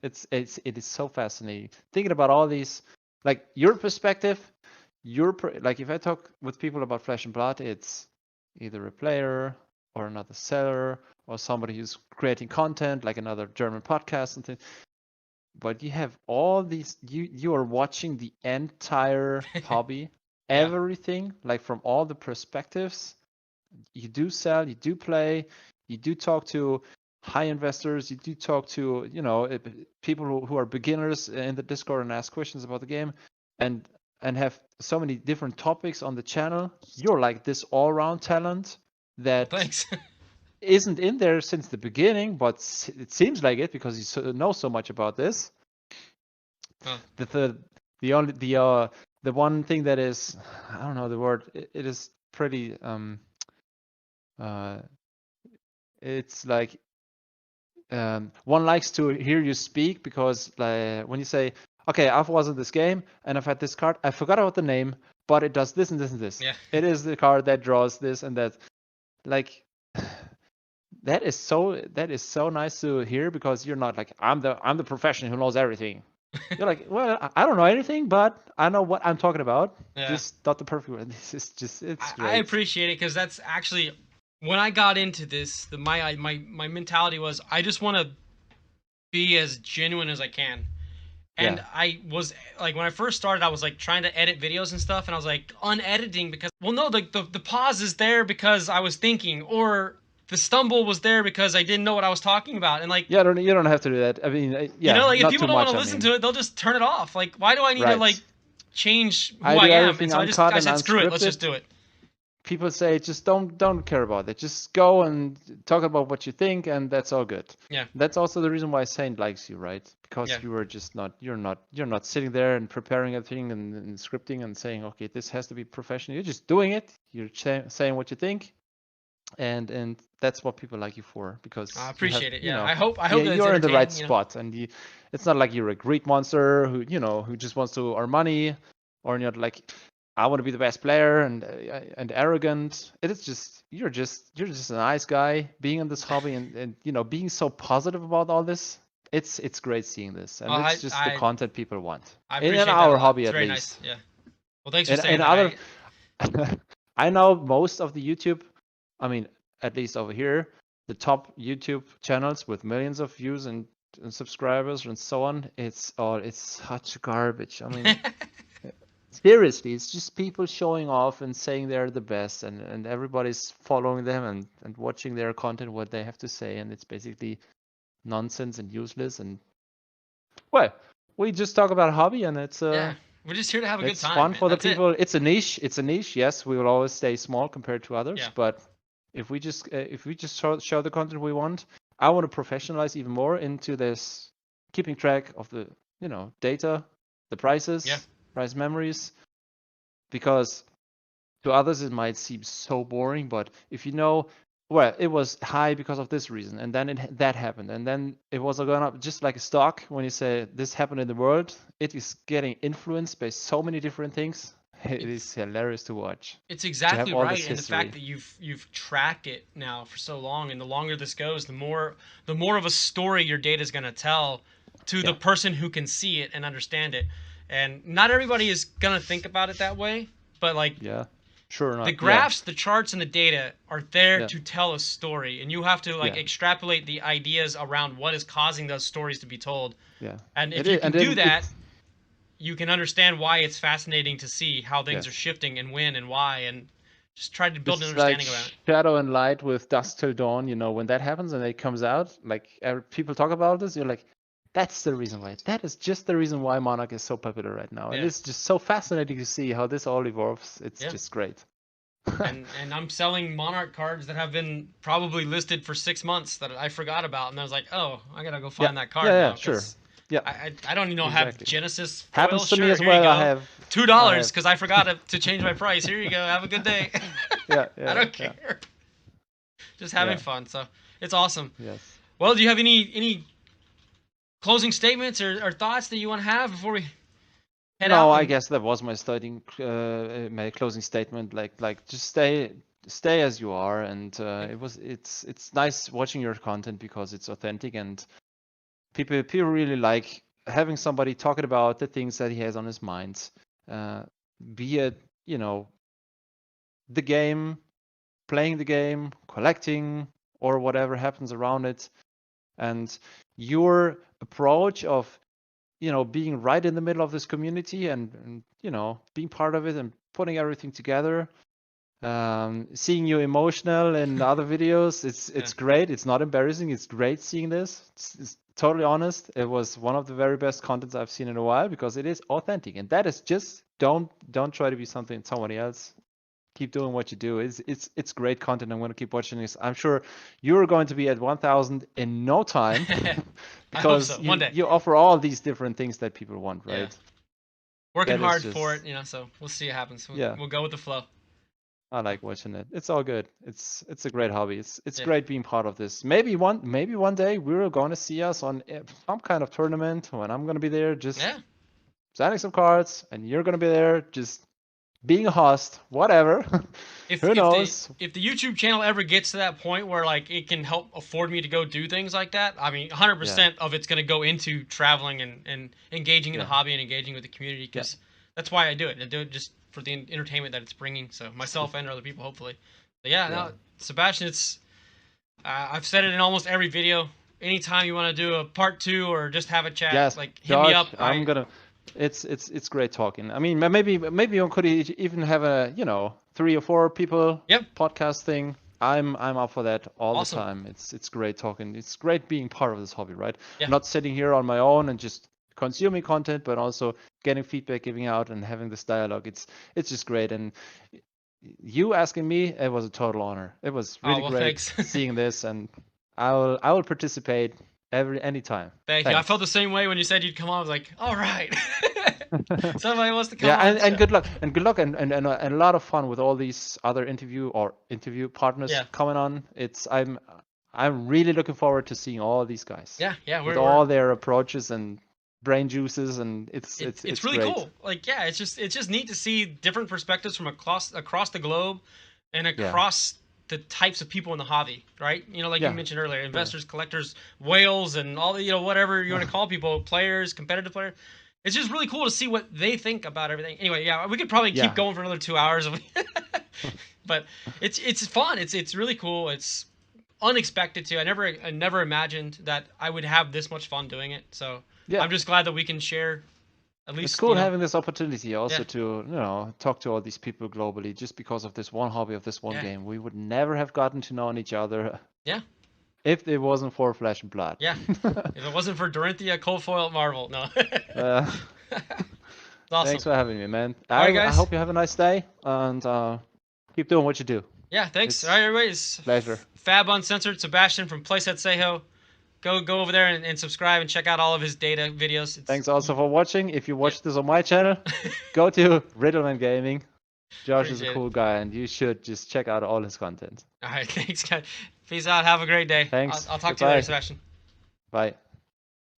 it is so fascinating thinking about all these, like your perspective. Like if I talk with people about Flesh and Blood, it's either a player or another seller or somebody who's creating content, like another German podcast and things. But you have all these. You are watching the entire hobby, Yeah. everything, like from all the perspectives. You do sell, you do play, you do talk to high investors, you do talk to people who are beginners in the Discord and ask questions about the game, and have so many different topics on the channel. You're like this all-round talent Well, that thanks. isn't in there since the beginning, but it seems like it because you know so much about this. Huh. The one thing that is, I don't know the word. It is pretty it's like one likes to hear you speak because when you say, okay, I've was in this game and I've had this card, I forgot about the name, but it does this and this and this. Yeah. It is the card that draws this and that. Like that is so nice to hear because you're not like I'm the professional who knows everything. You're like, well, I don't know anything, but I know what I'm talking about. Yeah. Just not the perfect word. This is just it's great. I appreciate it because that's actually when I got into this. My mentality was I just want to be as genuine as I can. And Yeah. I was like, when I first started, I was like trying to edit videos and stuff, and I was like unediting because, well, no, the pause is there because I was thinking, or the stumble was there because I didn't know what I was talking about, and like, Yeah, you don't have to do that. I mean, yeah, like if not people too don't want much. to I listen mean, to it, they'll just turn it off. Like, why do I need to right. like change who I do I am? everything And so uncut I and said, screw it, let's just unscripted. do it. People say just don't care about it. Just go and talk about what you think, and that's all good. Yeah. That's also the reason why Saint likes you, right? Because Yeah. you are just you're not sitting there and preparing everything and scripting and saying, okay, this has to be professional. You're just doing it. You're saying what you think, and that's what people like you for because I you appreciate have, it. Yeah, I hope that it's you're in the right entertaining, spot, and it's not like you're a greed monster who just wants to earn money, or you're like, I want to be the best player and arrogant. It is just you're just a nice guy being in this hobby and being so positive about all this. It's great seeing this, and it's just the content people want I in appreciate that a our lot. hobby It's at very least. nice. Yeah. Well, thanks for saying And that. I know most of the YouTube, I mean, at least over here, the top YouTube channels with millions of views and subscribers and so on. It's such garbage. I mean, seriously, it's just people showing off and saying they're the best, and everybody's following them and watching their content, what they have to say, and it's basically nonsense and useless. And well, we just talk about hobby, and it's Yeah, we're just here to have a good it's time, fun man. for the That's it. people. It's a niche. It's a niche. Yes, we will always stay small compared to others, Yeah. but if we just show the content we want, I want to professionalize even more into this, keeping track of the data, the prices, Yeah. price memories, because to others it might seem so boring, but if you know, well, it was high because of this reason, and then that happened, and then it was going up, just like a stock. When you say this happened in the world, it is getting influenced by so many different things. It is hilarious to watch. It's To have exactly all right, this and the fact history. that you've tracked it now for so long, and the longer this goes, the more of a story your data is going to tell to the Yeah. person who can see it and understand it. And not everybody is going to think about it that way, but like Yeah. Sure the not. Yeah. graphs, the charts, and the data are there Yeah. to tell a story, and you have to like Yeah. extrapolate the ideas around what is causing those stories to be told. Yeah. And if It you is, can and do then that, it's you can understand why it's fascinating to see how things are yes. shifting and when and why, and just try to build an It's like understanding around it. Shadow and Light with Dusk Till Dawn. When that happens and it comes out, like people talk about this, you're like, that's the reason why. That is just the reason why Monarch is so popular right now, and Yeah. it's just so fascinating to see how this all evolves. It's Yeah. just great. And I'm selling Monarch cards that have been probably listed for 6 months that I forgot about, and I was like, oh, I gotta go Yeah. find that Yeah. card Yeah. now Sure. because Yeah. I don't even know have Exactly. Genesis foil. Happens to me Sure, as here you well. I go, have. $2 because I forgot to change my price. Here you go. Have a good day. Yeah. I don't Yeah. care. Just having Yeah. fun. So it's awesome. Yes. Well, do you have any closing statements or thoughts that you want to have before we head No, out? I And guess that was my closing statement. Like just stay as you are, and it's nice watching your content because it's authentic, and people really like having somebody talking about the things that he has on his mind, uh, be it the game, playing the game, collecting, or whatever happens around it, and your approach of being right in the middle of this community and being part of it and putting everything together. Seeing you emotional in other videos, it's great. It's not embarrassing. It's great seeing this. It's totally honest. It was one of the very best contents I've seen in a while because it is authentic, and that is just don't try to be somebody else. Keep doing what you do. It's great content. I'm going to keep watching this. I'm sure you're going to be at 1,000 in no time I hope because so. One day. you offer all these different things that people want, right? Yeah. Working That is hard for just it, so we'll see what happens. yeah. We'll go with the flow. I like watching it. It's all good. It's a great hobby. It's Yeah. great being part of this. Maybe one day we're going to see us on some kind of tournament when I'm going to be there just selling some cards and you're going to be there just being a host, whatever. Who knows? If the YouTube channel ever gets to that point where like it can help afford me to go do things like that, I mean, 100% of it's going to go into traveling and engaging in the hobby and engaging with the community because that's why I do it. I do it just for the entertainment that it's bringing, so myself and other people, hopefully. But no, Sebastian, it's I've said it in almost every video. Anytime you want to do a part 2 or just have a chat, like hit Josh, me up. I'm gonna. It's great talking. I mean, maybe you could even have a 3 or 4 people podcast thing. I'm up for that all the time. It's great talking. It's great being part of this hobby, right? Yeah. Not sitting here on my own and just consuming content, but also getting feedback, giving out, and having this dialogue. It's just great. And you asking me, it was a total honor. It was really great seeing this, and I will participate anytime. Thank you. I felt the same way when you said you'd come on. I was like, all right. Somebody wants to come on. And good luck and a lot of fun with all these other interview partners coming on. I'm really looking forward to seeing all these guys. Yeah. With all their approaches and brain juices, and it's really great. cool. Like it's just neat to see different perspectives from across the globe and across the types of people in the hobby, right? You mentioned earlier, investors, collectors, whales, and all the whatever you want to call people, players, competitive players. it's just really cool to see what they think about everything. Anyway, yeah, we could probably keep going for another 2 hours. But it's fun. It's really cool. It's unexpected too. I never imagined that I would have this much fun doing it. So Yeah. I'm just glad that we can share. At least It's cool you know, having this opportunity also to talk to all these people globally just because of this one hobby of this one game. We would never have gotten to know each other. Yeah. If it wasn't for Flesh and Blood. Yeah. If it wasn't for Dorinthia Cold Foil at Marvel, no. Awesome. Thanks for having me, man. All right, guys. I hope you have a nice day and keep doing what you do. Yeah, thanks. All right, everybody. It's pleasure. Fab Uncensored Sebastian from playset-seho. Go over there and subscribe and check out all of his data videos. Thanks also for watching. If you watch this on my channel, go to RiddlemanGaming. Josh is a cool guy, and you should just check out all his content. All right, thanks, guys. Peace out. Have a great day. Thanks. I'll talk to you later, Sebastian. Bye.